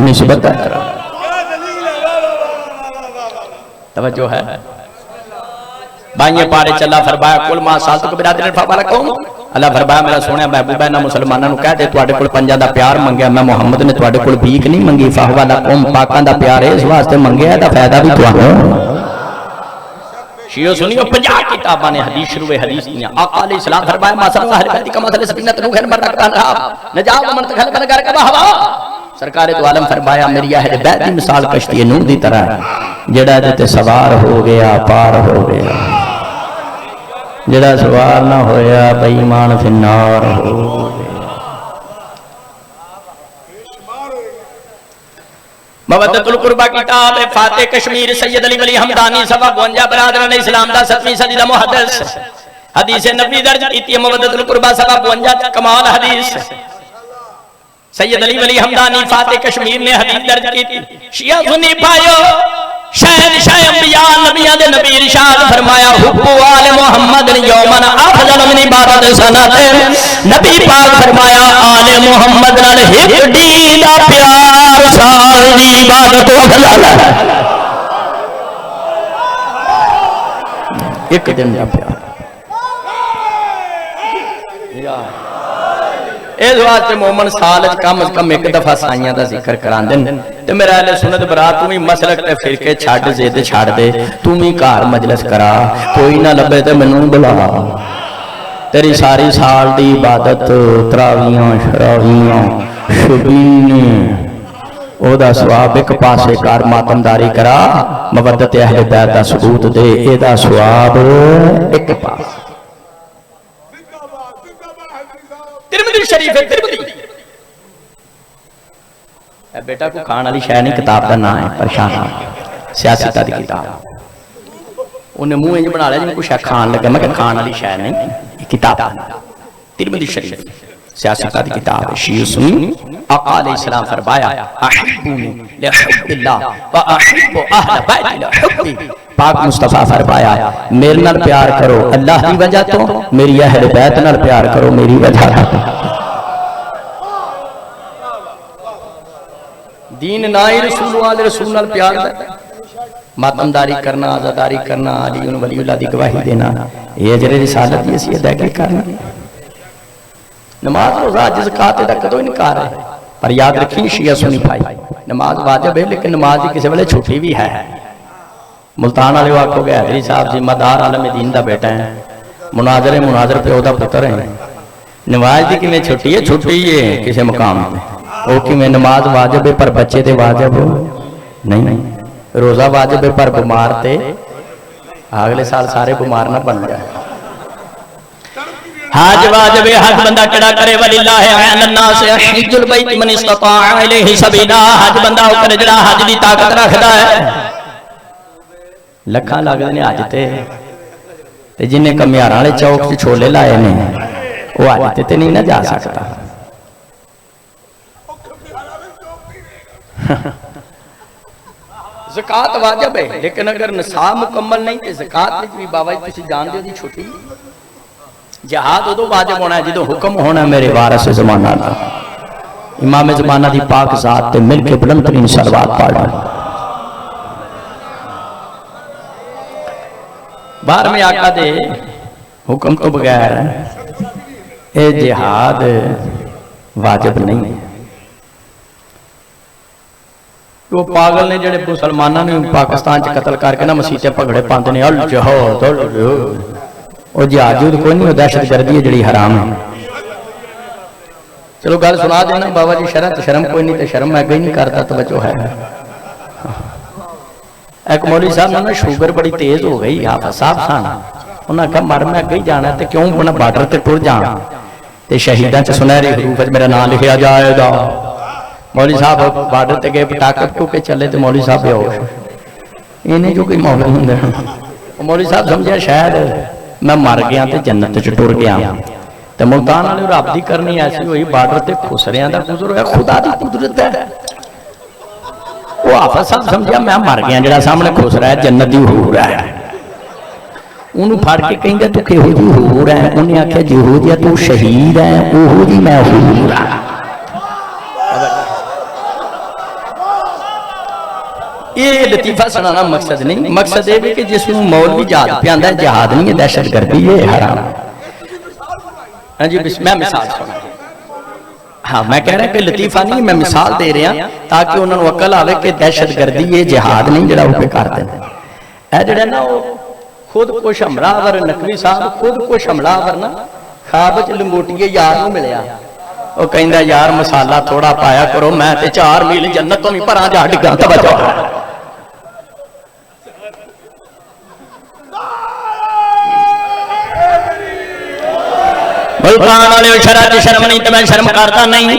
نسبت ہے توجہ ہے بائیں پارے چلا فرمایا کل ما سال تو برادری فبارکم اللہ فرمایا میرا سونے محبوب ہے نہ مسلمانوں کہہ دے تواڈے کول پنجاں دا پیار منگیا میں محمد نے تواڈے کول بھیک نہیں منگی فاہوا لکم پاکاں دا پیار ہے اس واسطے منگیا ہے دا فائدہ بھی تواڈا شیعہ سنیو 50 کتاباں نے حدیث شروع حدیث دیاں آقا علیہ السلام فرمایا مثلا اہل بیت کا مثل سفینۃ نوح مرکان نجات من تخل بن کر کا ہوا سرکار دو عالم فرمایا میری اہل بیت دی مثال کشتی نوح دی طرح ہے جڑا تے سوار ہو گیا پار ہو گیا جڑا سوار نہ ہویا بے ایمان فی النار ہو گیا مودت القربہ کتاب فاتح کشمیر سید علی ولی حمدانی صفحہ 52 برادران اسلام دا 7ویں صدی دا محدث حدیث نبوی درج کیتی مودت القربہ صفحہ 52 کمال حدیث سید علی ولی حمدانی فاتح کشمیر نے حدیث درج کی شیعہ سنی پایو شہنشاہ انبیاء نبیاں دے نبی ارشاد فرمایا حب آل محمد یومن افضل من عبادت سنت نبی پاک فرمایا آل محمد نال ایک دین دا پیار سال دی عبادت افضل ہے ایک دن دا پیار اس واسطے مومن سال کم از کم ایک دفعہ سائیاں دا ذکر کران دن تے میرا اہل سنت برات تم ہی مسلک تے فرقے چھڈ زید چھڈ دے تم ہی گھر مجلس کرا کوئی نہ لبے تے مینوں بلا تیری ساری سال دی عبادت تراویاں شراویاں شبین او دا ثواب ایک پاسے کار ماتمداری کرا مودت اہل بیت دا ثبوت دے اے دا ثواب ایک پاس ترمذی شریف ہے ترمذی اے بیٹا کو کھان والی شے نہیں کتاب دا نام ہے پریشان سیاست دی کتاب انہیں منہ انج بنا لیا جی کچھ کھان لگا میں کہ کھان والی شے نہیں یہ کتاب ترمذی شریف سیاست دی کتاب شیعہ سنی آقا علیہ السلام فرمایا احبونی لحب اللہ و احب اہل بیت لحبی پاک مصطفیٰ فرمایا میرے نال پیار کرو اللہ کی وجہ تو میری اہل بیت نال پیار کرو میری وجہ تو دین نائی رسول والے رسول نال پیار دا ماتمداری کرنا عزاداری کرنا علی ولی اللہ دی گواہی دینا یہ اجر رسالت یہ سی ادائیگی کرنا نماز روزہ حج زکات دا کدوں انکار ہے؟ پر یاد رکھی شیعہ سنی بھائی، نماز واجب ہے لیکن نماز کی کسی ویلے چھٹی بھی ہے۔ ملتان والے آکھو گے حیدری صاحب ذمہ دار عالم دین دا بیٹا ہے، مناظر پیو دا پتر ہے، نماز دی کیویں چھٹی ہے؟ چھٹی ہے کسی مقام تے، او کیویں نماز واجب ہے پر بچے تے واجب نہیں، روزہ واجب ہے پر بیمار تے اگلے سال سارے بیمار نہ بن جائے۔ حج واجب ہے، حج بندہ کیڑا کرے؟ وللہ علی الناس حج البیت من استطاع الیہ سبیلا، حج بندہ او کرے جڑا حج دی طاقت رکھدا ہے۔ لکھاں لگدے نے حج تے جن نے کمیاراں والے چوک تے چھولے لائے نے وہ حج تے نہیں نہ جا سکتا۔ زکات واجب ہے لیکن اگر نصاب مکمل نہیں تے زکات وچ بھی بابا جی تسی جان دیو دی چھٹی۔ جہاد ادو واجب ہونا ہے جدو حکم ہونا ہے میرے وارث زمانہ دا، امام زمانہ دی پاک ذات تے مل کے بلند ترین صلوات پڑھنا۔ بار میں آقا دے حکم تو بغیر اے جہاد واجب نہیں ہے۔ وہ پاگل نے جڑے مسلمانوں نے پاکستان چ قتل کر کے نا مسیطے پگڑے پاندے نے الجہاد وہ جہاد کوئی نہیں، وہ دہشت گردی ہے جڑی حرام ہے۔ چلو گل سنا دینا بابا جی، شرع تے شرم کوئی نہیں تے شرم میں گئی نہیں کرتا توجہ ہے۔ ایک مولوی صاحب نے شوگر بڑی تیز ہو گئی، حافظ صاحب سن، انہاں کہا مر میں گئی جانا تے کیوں بنا بارڈر تے ٹر جانا تے شہیداں چ سنہرے حروف وچ میرا نام لکھیا جائے گا۔ مولوی صاحب بارڈر تے گئے پٹاخے ٹو کے چلے تے مولوی صاحب بے ہوش، انہیں جو کوئی مولوی ہوندا ہے۔ مولوی صاحب سمجھیا شاید میں مر گیا تے جنت چ ٹر گیا تے ملتان والے رب دی کرنی ایسی ہوئی بارڈر تے خسریاں دا گزر ہویا، خدا دی قدرت ہے۔ وہ حافظ صاحب سمجھیا میں مر گیا، جڑا سامنے خسرا ہے جنت دی حور ہے، انہوں پھڑ کے کہیں گے تو کہو جی حور ہے؟ انہیں آکھیا جہو جی تو شہید ہے اوہو جی میں حور ہے۔ یہ لطیفہ سنانا مقصد نہیں، مقصد یہ بھی کہ جس میں مولوی جہاد پہ آندہ ہے جہاد نہیں ہے، دہشت گردی ہے، حرام۔ ہاں جی میں مثال سنا، ہاں میں کہہ رہا کہ لطیفہ نہیں، میں مثال دے رہا تاکہ انہوں نے عقل آوے کہ دہشت گردی یہ جہاد نہیں جڑا وہ پہ کرتے ہیں۔ اے جڑا نا وہ خود کش حملہ آور نقوی صاحب خود کش حملہ آور نا خواب وچ لنگوٹیے یار نوں ملیا، وہ کہندا یار مسالہ تھوڑا پایا کرو، میں تے 4 میل جنت تو بھی پراں جا ڈگاں توجہ۔ ملتان والے شرع تے شرم نہیں تے میں شرم کرتا نہیں،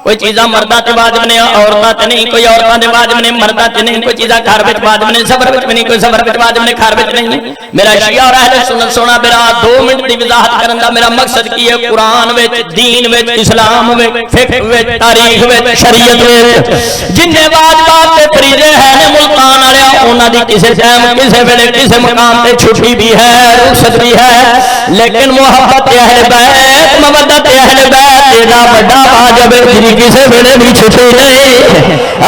کوئی چیزاں مردہ تے واجب نے عورتاں تے نہیں، کوئی عورتاں تے واجب نے مردہ تے نہیں، کوئی چیزاں گھر وچ واجب نے سفر وچ نہیں، کوئی سفر وچ واجب نے گھر وچ نہیں۔ میرا شیعہ اور اہل سنت سونا میرا 2 منٹ دی وضاحت کرن دا میرا مقصد کی ہے، قرآن وچ دین وچ اسلام وچ فقہ وچ تاریخ وچ شریعت وچ جن واجبات تے فریضے ہیں نے ملتان والے انہاں دی کسے ٹائم کسے ویلے کسے مقام تے چھٹی بھی ہے، رخصت بھی ہے، لیکن محبت اہل بیت مودت اہل بیت دا بڑا واجب ہے کسے ویلے بھی چھٹی نہیں۔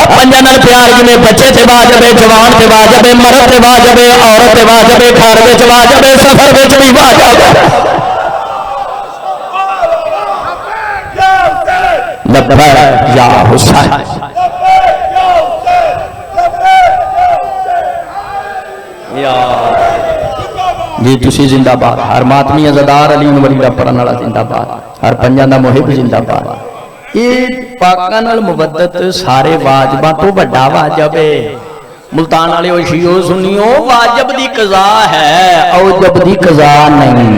پنجاں نال پیار جویں بچے تے واجب ہے، جوان تے واجب ہے، مرد تے واجب ہے، عورت تے واجب ہے، گھر وچ واجب ہے، سفر وچ بھی واجب ہے۔ لبیک یا حسین یا جی تسی زندہ باد، ہر ماتمی عزادار علی ولی دا پڑھن والا زندہ باد، ہر پنجاں دا محب زندہ باد۔ یہ پاکاں نال مودت سارے واجباں تو بڑا واجب ہے۔ ملتان والے او شیعو سنیو واجب دی قضا ہے، اوجب دی قضا نہیں۔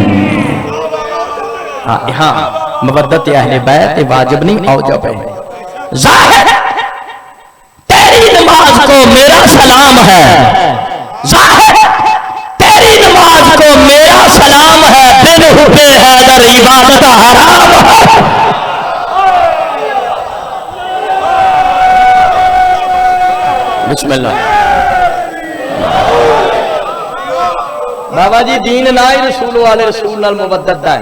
ہاں مودت اہل بیت واجب نہیں اوجب ہے۔ ظاہر تیری نماز کو میرا سلام ہے، ظاہر تیری نماز کو میرا سلام ہے، بن حکم حیدر عبادت حرام ہے۔ بسم اللہ بابا جی دین نہ ہی رسول والے رسول نال مودت ہے۔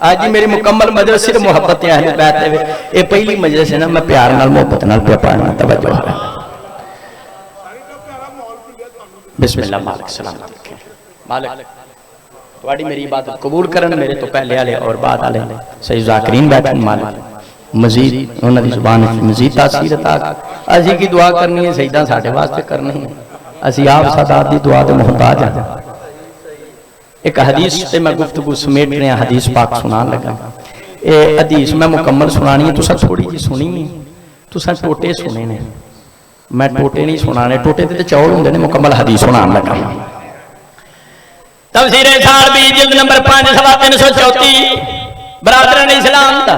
آج جی میری مکمل مجلس صرف محبت اہل بیت ہے، یہ پہلی مجلس ہے نا میں پیار نال محبت نال پہ پڑھنا توجہ ہے۔ بسم اللہ مالک سلام مالک تواڈی میری عبادت قبول کرن میرے تو پہلے والے اور بعد والے صحیح ذاکرین بیٹھن مالک مزید انہاں دی زبان مزید تاثیر عطا اسی کی دعا کرنی ہے سجدہ ساڈے واسطے کرنی ہے اسی آپ سادات دی دعا تے محتاج ہیں ایک حدیث تے میں گفتگو سمیٹ رہا حدیث پاک سنان لگا اے حدیث میں مکمل سنانی ہے تساں تھوڑی جی سنی تساں ٹوٹے سنے نے میں ٹوٹے نہیں سنانے ٹوٹے تے چاول ہوندے نے مکمل حدیث سنان لگا تفسیر سالبی جلد نمبر 5 صفحہ 334 برادران اسلام دا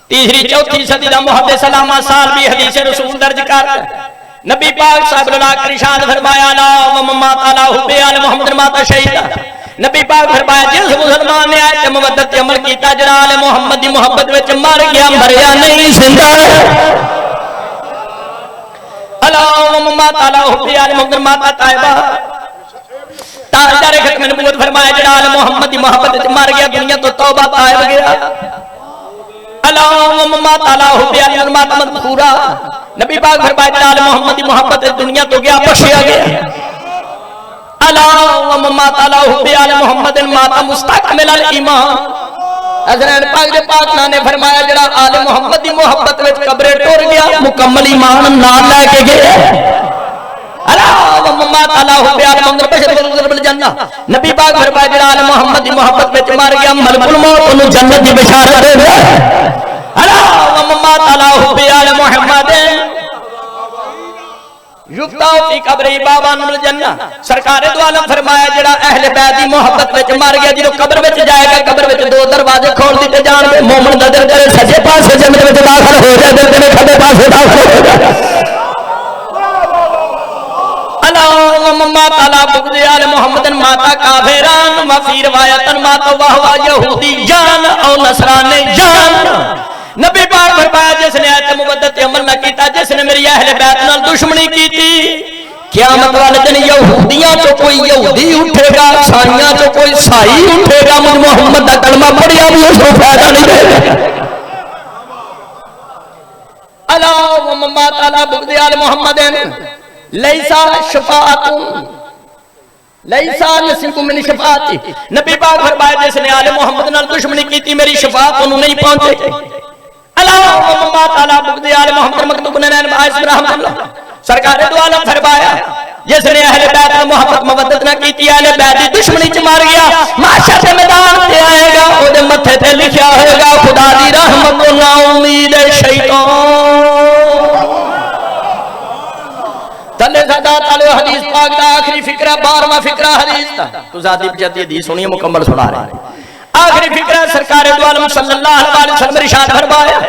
تیسری چوتھی صدی دا محدث علامہ سالبی حدیث رسول درج کرتا نبی پاک صاحب اللہ کا ارشاد فرمایا لا ومما تعالی حب آل محمد ماتا شہیدا نبی پاک فرمایا جس مسلمان نے آیت مودت عمل کیتا جڑا آل محمد دی محبت وچ مر گیا مریا نہیں زندہ الا ومما تعالی حب آل محمد ماتا طیبہ تاجدار ختم نبوت فرمایا جڑا آل محمد دی محبت وچ مر گیا دنیا تو توبہ طائب گیا اللہم تعالی حب آل محمد مذکورا نبی پاک فرمایا جڑا آل محمد دی محبت دنیا تو گیا بخشیا گیا اللہم تعالی حب آل محمد مات مستکمل الایمان حضرت پاک دے پاک نے فرمایا جڑا آل محمد دی محبت وچ قبر ٹر گیا مکمل ایمان نال لے کے گیا اللہم تعالی حب آل محمد بشر بالجنہ نبی پاک فرمایا جڑا آل محمد دی محبت وچ مر گیا ملک الموت انہوں جنت دی بشارت دے دے اللہم تعالی حب آل محمد یفتح فی قبر بابان الجنہ سرکار دو عالم فرمایا جڑا اہل بیت دی محبت وچ مر گیا جدوں قبر وچ جائے گا قبر وچ دو دروازے کھول دتے جان گے مومن دا دل کرے سجے پاسے جنت وچ داخل ہو جائے دل کرے کھبے پاسے داخل ہو جائے اللہم تعالی بغض آل محمد ماتا کافران وفی روایت ماتا وہوا یہودی جان او نصرانی جان نبی پاک فرمایا جس نے آیت مودت عمل نہ کیتا جس نے میری اہل بیت نال دشمنی کی تھی قیامت والے دن یہودیاں تو کوئی یہودی اٹھے گا عیسائیاں تو کوئی عیسائی اٹھے گا مجھ محمد دا کلمہ پڑھیا بھی اس کو فائدہ نہیں دے گا اللہم تعالی بغض آل محمد لیسا شفاعت لیسا نصیب من شفاعتی نبی پاک فرمایا جس نے آل محمد نال دشمنی کی تھی میری شفاعت انہوں نہیں پہنچے اللہم تعالی بغض آل محمد مکتوب نین باعث رحمت اللہ سرکار دو عالم فرمایا جس نے اہل بیت محبت مودت نہ کی تھی اہل بیت دی دشمنی چ مار گیا معاشر کے میدان تے آئے گا او دے متھے تے لکھیا ہوئے گا خدا دی رحمت نا امید شیطان تلے زدہ تعالی حدیث پاک دا آخری فکرہ 12واں فکرہ حدیث دا تو ذاتی بجاتی حدیث سنیے مکمل سنا رہے ہیں آخری فکرہ سرکار دو عالم صلی اللہ علیہ وسلم ارشاد فرمایا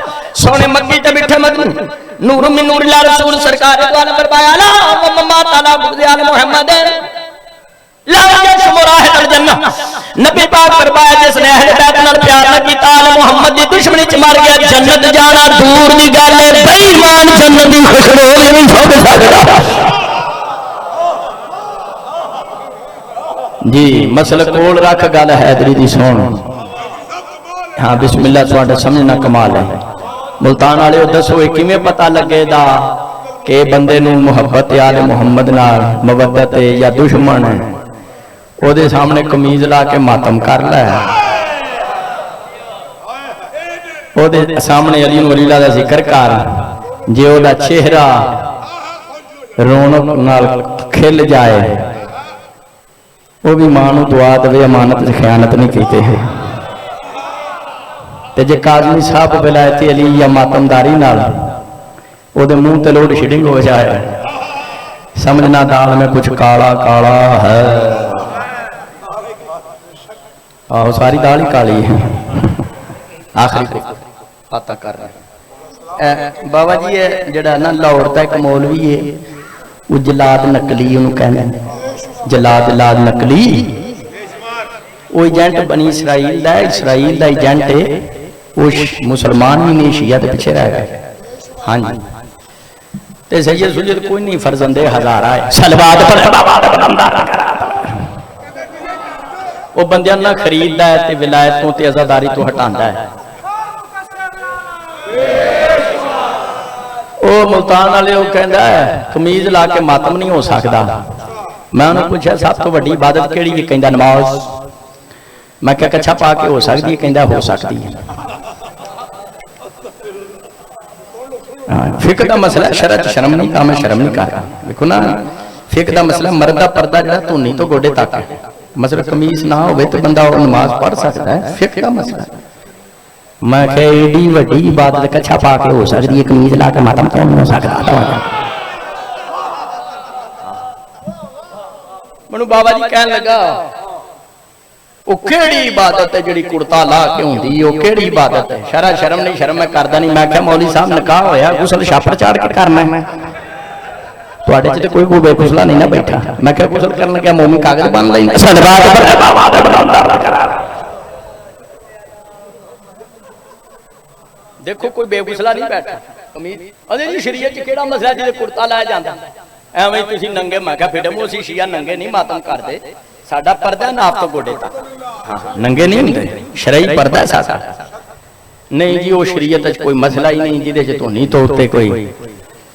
سونے مکی تے مٹھے مدنی نور من نور اللہ رسول سرکار دو عالم فرمایا اللہم تعالی بغض آل محمد لا یشم راحت الجنہ نبی پاک فرمایا جس نے اہل بیت نال پیار نہ کیتا آل محمد دی دشمنی چ مار گیا جنت جانا دور دی گل ہے بے ایمان جنت دی خوشبو نہیں چھوڑ سکدا جی مسئلہ کول رکھ گل حیدری دی سن ہاں بسم اللہ تواڈا سمجھنا کمال ہے ملتان والے دسو کیویں پتہ لگے دا کہ بندے نو محبت آل محمد نال مودت یا دشمن ہے او دے سامنے قمیض لا کے ماتم کر لے او دے سامنے علی ولی اللہ دا ذکر کر جے او دا چہرہ رونق نال کھل جائے وہ بھی ماں نو دعا دے امانت سے خیانت نہیں کیتے ہیں تے جے قاضی صاحب ولایت علی یا ماتمداری نال او دے منہ تے لوڈ شیڈنگ ہو جائے سمجھنا دال میں کچھ کالا کالا ہے آہو ساری دال ہی کالی ہے آخری کو پتہ کر رہے ہیں بابا جی ہے جڑا نا لاہور تے ایک مولوی ہے وہ جلاد نقلی انہوں کہنے جلاد لاد نقلی وہ ایجنٹ بنی اسرائیل دا ایجنٹ ہے وہ مسلمان ہی نہیں شیعہ تے پیچھے رہ گئے ہاں جی تے سید سجد کوئی نہیں فرزند ہزارہ ہے سلوات پر سلوات بلندار وہ بندیاں نہ خریددا ہے تے ولایتوں تے عزاداری تو ہٹاندا ہے وہ ملتان والے وہ کہندا ہے قمیض لا کے ماتم نہیں ہو سکدا میں انہوں پوچھا سب تو بڑی عبادت کیڑی ہے کہندا نماز میں کہا کچھا پا کے ہو سکتی ہے؟ کہندا ہو سکتی ہے. فقہ دا مسئلہ شرع شرم نہیں کہا، میں شرم نہیں کہا. دیکھو نا فقہ دا مسئلہ مرد دا پردہ جڑا تونی تو گوڈے تک ہے، مثلا قمیص نہ ہوئے تو بندہ اور نماز پڑھ سکتا ہے. فقہ دا مسئلہ میں کہ ایڈی وڈی عبادت کچھا پا کے ہو سکتی ہے، قمیص لا کے ماتم کیوں نہیں ہو سکتا؟ منو بابا جی کہنے لگا وہ کیڑی عبادت ہے جڑی کرتا لا کے ہوندی، وہ کیڑی عبادت ہے؟ شرع شرم نہیں، شرم میں کردا نہیں. میں کہ مولوی صاحب نکاح ہویا غسل چھاپڑ چاڑ کے کرنا ہے، تواڈے چ تے کوئی بے غسلا نہیں نہ بیٹھا. میں کہ غسل کرن لگا مومن کاغذ بن لینا صدقات دیکھو کوئی بے غسلا نہیں بیٹھا. قمیض ادے جی شریعت چ کیڑا مسئلہ جے کرتا لایا جاندا ایویں تسی ننگے؟ میں کہ فیڈم اسی شیعہ ننگے نہیں ماتم کردے، ساڈا پردہ ناف تو گوڈے تک. ہاں ننگے نہیں ہوندے، شرعی پردہ ہے ساڈا. نہیں جی وہ شریعت وچ کوئی مسئلہ ہی نہیں جہدے چ تو نہیں تو تے کوئی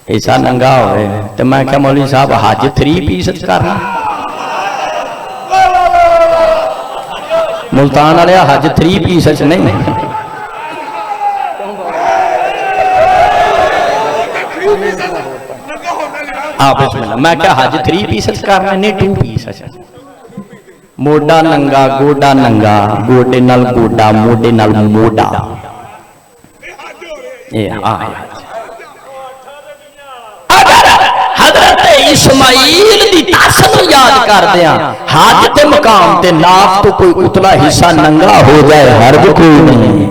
ایسا ننگا ہوئے. تے میں کہ مولوی صاحب حج 3 پیس کرنا؟ ملتان والے حج 3 پیس وچ نہیں. میں کیا حج 3 پیس کرنا؟ نہیں 2 پیس. موڈا ننگا گوڈا ننگا، گوڈے نال گوڈا موڈے نال موڈا. حضرت اسماعیل دی تاسن یاد کر دیا، حج تے مقام تے ناف تو کوئی اتلا حصہ ننگا ہو جائے حرج کوئی نہیں.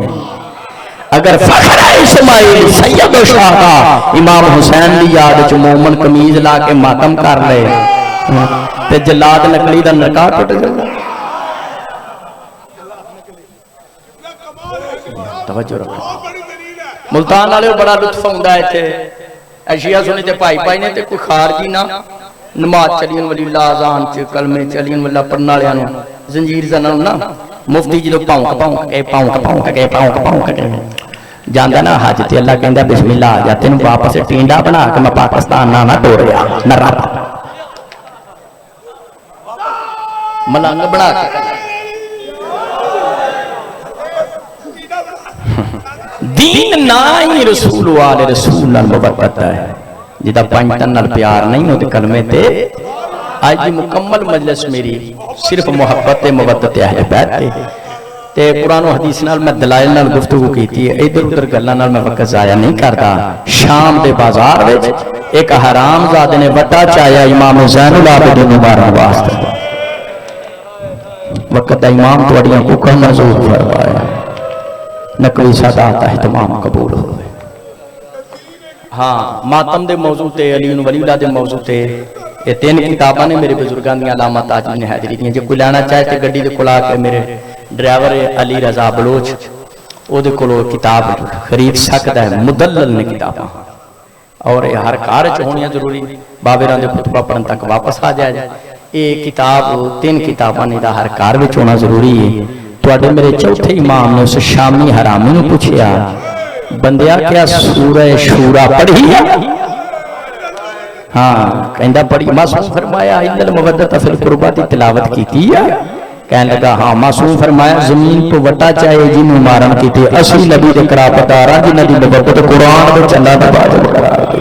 اگر فخر ہے اسماعیل سید و شاہ کا، امام حسین دی یاد چ مومن قمیض لا کے ماتم کر لے تے جلاد نکلی دا نکاح ٹوٹ جائے. توجہ رکھو. ملتان والے بڑا لطف ہوندا ہے تے اشیاء سنی تے پائی پائی نے تے کوئی خارجی نہ نماز چلین والی لاذان چ کلمے چلین والا پڑھن والےاں نوں زنجیر زنن نا مفتی جدوں پاؤں کے جاندا نا حج تے اللہ کہندا بسم اللہ آ جا، تینوں واپس ٹینڈا بنا کے میں پاکستان نہ ٹوریا نہ رات ملنگ بنا کے. دین نہ ہی رسول والے رسول نال محبت ہے، جدا پنجتن نال پیار نہیں ہو تے کلمے تے. آج دی مکمل مجلس میری صرف محبت مودت اہل بیت تے قرآن و حدیث نال میں دلائل نال گفتگو کیتی ہے. ادھر ادھر گلاں نال میں وقت ضائع نہیں کرتا. شام دے بازار وچ ایک حرام زادے نے وٹا چایا امام زین العابدین مبارک واسطے. وقت دا امام تواڈیاں کوکھاں منظور فرمایا، نقلی سادات اہتمام قبول ہوئے. ہاں ماتم دے موضوع تے علی ولی اللہ دے موضوع تے یہ 3 کتاباں نے میرے بزرگان دی علامہ تاجدین حیدری دیاں. جے کوئی لینا چاہے تے گڈی دے کول آ کے میرے ڈرائیور علی رضا بلوچ او دے کولوں کتاب خرید سکدا ہے. مدلل نے کتاباں اور یہ ہر کار چ ہونیاں ضروری. بابراں دے خطبہ پڑھن تک واپس آ جائے. یہ کتاب 3 کتاباں نے دا ہر کار وچ ہونا ضروری ہے. تواڈے میرے چوتھے امام نے اس شامی حرامی نوں پوچھیا بندیا کیا سورہ شورا پڑھی ہے؟ ہاں کہندا پڑھی. معصوم فرمایا ان المودۃ فی القربہ دی تلاوت کیتی ہے؟ کہنے لگا ہاں. معصوم فرمایا زمین تو وٹا چاہے جنوں مارن کیتی اسی نبی دے قرابتداراں جنہاں دی محبت قرآن وچ اللہ دا واجب قرار دتی.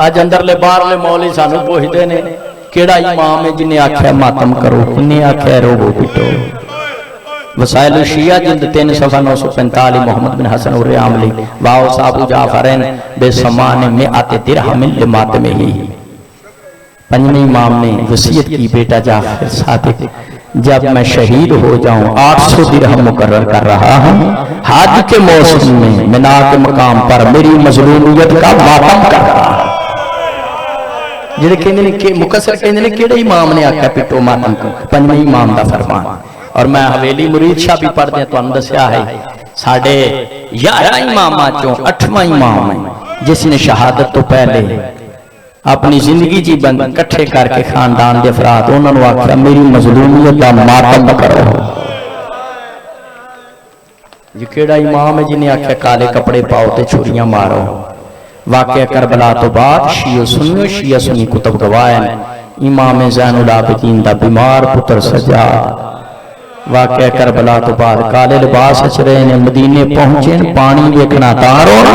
اج اندرلے باہرلے مولوی سانو پوچھدے نے کیڑا امام ہے جنہیں آکھیا ماتم کرو، انہیں آکھیا روبو پٹو. وسائل الشیعہ جلد 3 صفحہ 945 محمد بن حسن الریاملی واو صاحب جعفرین بے سمان مئات درہم لماتمہ ہی. 5ویں امام نے وصیت کی بیٹا جعفر صادق جب میں شہید ہو جاؤں 800 درہم مقرر کر رہا ہوں. حج کے موسم میں منا کے مقام پر میری مظلومیت کا ماتم کر رہا ہوں. جڑے کہندے نے کہ مقصر کہندے نے کیڑے امام نے آکھیا پٹو ماتم کرو؟ 5ویں امام دا فرمان. اور میں حویلی مرید شاہ بھی پڑھ دیا تانوں دسیا ہے ساڈے 11 اماماں چوں 8واں امام ہے جس نے شہادت تو پہلے اپنی زندگی جی بند کٹھے کر کے خاندان دے افراد انہاں نوں آکھیا میری مظلومیت دا ماتم کرو. یہ کیڑا امام ہے جنہیں آکھیا کالے کپڑے پاؤ تے چھریاں مارو. واقعہ کربلا تو بعد شیعہ سنی کتب گواہ ہیں امام زین العابدین دا بیمار پتر سجاد واقعہ کربلا تو بعد کالے لباس اچ رہے نے مدینے پہنچے پانی ویکھنا تاں رونا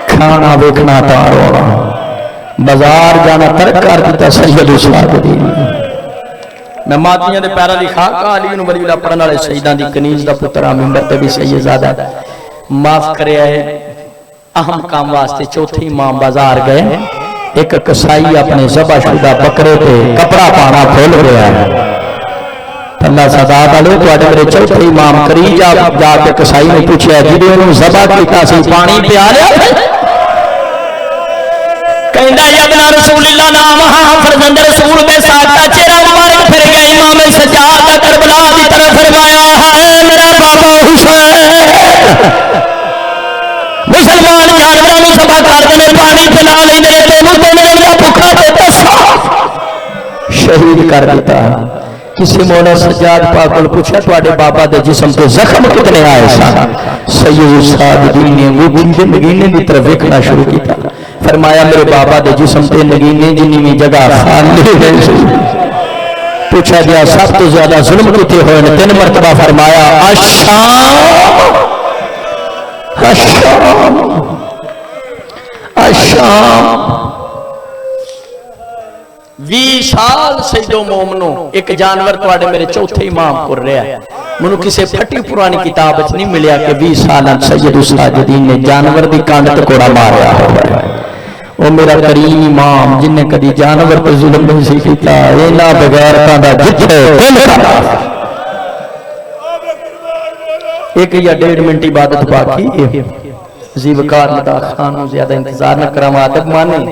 کھانا ویکھنا تاں رونا بازار جانا ترک کر دیتا سید العابدین میں ماتیاں دے پیرا دی خاک علی نو ولی اللہ پڑھن والے سیداں دی کنیز دا پتر ممبر تے بھی سید زادہ معاف کرے ہے اہم کام واسطے چوتھے امام بازار گئے ایک کسائی اپنے ذبح شدہ بکرے پہ کپڑا پانا بھول گیا ہے اللہ سزا والے تواڈے میرے چوتھے امام کری جا کے کسائی نے پوچھا جی انہوں ذبح کیتا سی پانی پیا لیا کہندا یا ابن رسول اللہ نام ہاں فرزند رسول بے ساتھ کا چہرہ مبارک پھر گیا امام سجاد کربلا دی طرف فرمایا ہے میرا بابا حسین مسلمان جانوراں نوں ذبح کر دے پانی پلا لیندے تینوں تین دن دا بھوکا تے دسا شہید کر دیتا کسی مولا سجاد پاک کو پوچھا تواڈے بابا دے جسم تے زخم کتنے آئے سن سید العابدین نے وہ نگینے دی طرف دیکھنا شروع کیتا فرمایا میرے بابا دے جسم تے نگینے جنی بھی جگہ خالی ہے پوچھا گیا سب تو زیادہ ظلم کیتے ہوئے نے 3 مرتبہ فرمایا الشام الشام الشام 20 سال سیدو مومنو ایک جانور تواڈے میرے چوتھے امام کو رہا ہے منو کسے پھٹی پرانی کتاب وچ نہیں ملیا کہ 20 سال سید الساجدین نے جانور دی کانڈ تے کوڑا ماریا ہوا ہے او میرا کریم امام جن نے کدی جانور پر ظلم نہیں سی کیتا اینا بغیر دا جتھے دل دا ایک یا 1.5 منٹ عبادت باقی زی وقار مدا خانوں زیادہ انتظار نہ کرام ادب مانے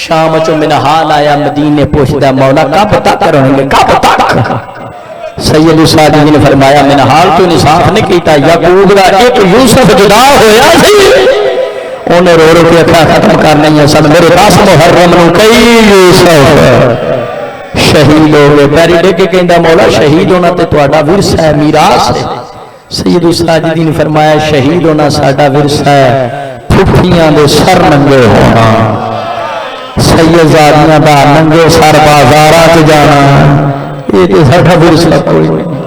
شام چو منحال آیا مدینے پوچھتا مولا کب تک رہیں گے کب تک سید العابدین نے فرمایا منحال تو انصاف نہیں کیتا یعقوب دا ایک یوسف جدا ہویا سی انہیں رو رو کے اکھا ختم کرنا ہی سن میرے پاس محرم نو کئی یوسف شہید ہو گئے پیری دے کے کہندا مولا شہید ہونا تے تواڈا ورثہ ہے میراث ہے سید العابدین نے فرمایا شہید ہونا ساڈا ورثہ ہے پھپھیاں دے سر ننگے ہونا سیدزادیاں دا ننگے سر بازاراں تے جانا یہ تے ساڈا ورثہ کوئی نہیں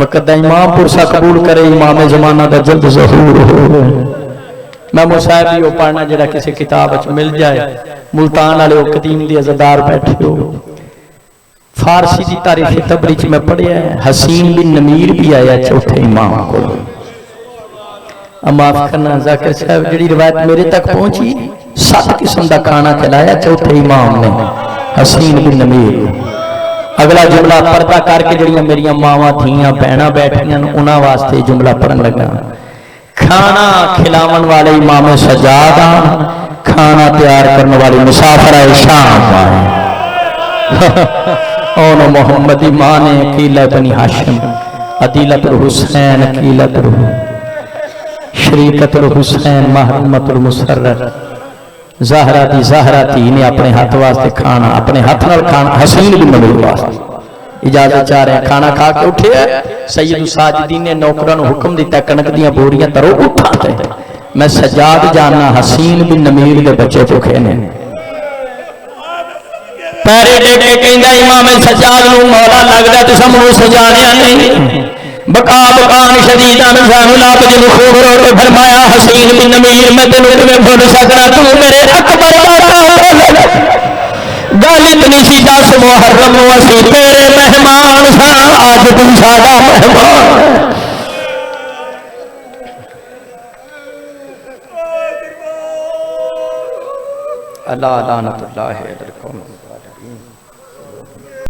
وقت دا امام پرسا قبول کرے امام زمانہ دا جلد ظہور ہو میں مصاحب ہی پڑھنا جڑا کسی کتاب وچ مل جائے ملتان والے او قدیم دی عزادار بیٹھے ہو فارسی دی تاریخ تبری میں پڑھیا ہے حسین بن نمیر بھی آیا چوتھے امام کو معاف کرنا ذاکر صاحب جڑی روایت میرے تک پہنچی 7 قسم دا کھانا کھلایا چوتھے امام نے حسین بن نمیر اگلا جملہ پردہ کر کے جڑیاں میری ماواں تھیاں بہناں بیٹھیاں انہاں واسطے جملہ پڑھن لگا کھانا کھلاون والے امام سجاد کھانا تیار کرنے والے مسافر شام اون محمد ایمان عقیلہ بنی ہاشم عدیلۃ الحسین عقیلۃ شریکت الحسین محرمت المسرر زہرہ تھی نے اپنے ہاتھ واسطے کھانا اپنے ہاتھ نال کھانا حسین بن نبی واسطے اجازت چاہ رہے ہیں کھانا کھا کے اٹھے سید الساجدین نے نوکروں کو حکم دیتا کنک دیاں بوریاں ترو اٹھاتے میں سجاد جاننا حسین بن نمیر دے بچے بھوکے نے پیرے دے کے کہندا امام سجاد نو مولا لگدا تے سمو سجانیا نہیں بقا بقان شدیدان زین العابدین خوب رو کے فرمایا حسین بن نمیر میں تینوں کیویں بھول سکنا تو میرے اکبر داتا گل اتنی سی 10 محرم اسی تیرے مہمان ساں اج تو ساڈا مہمان اللہ لعنت اللہ علیکم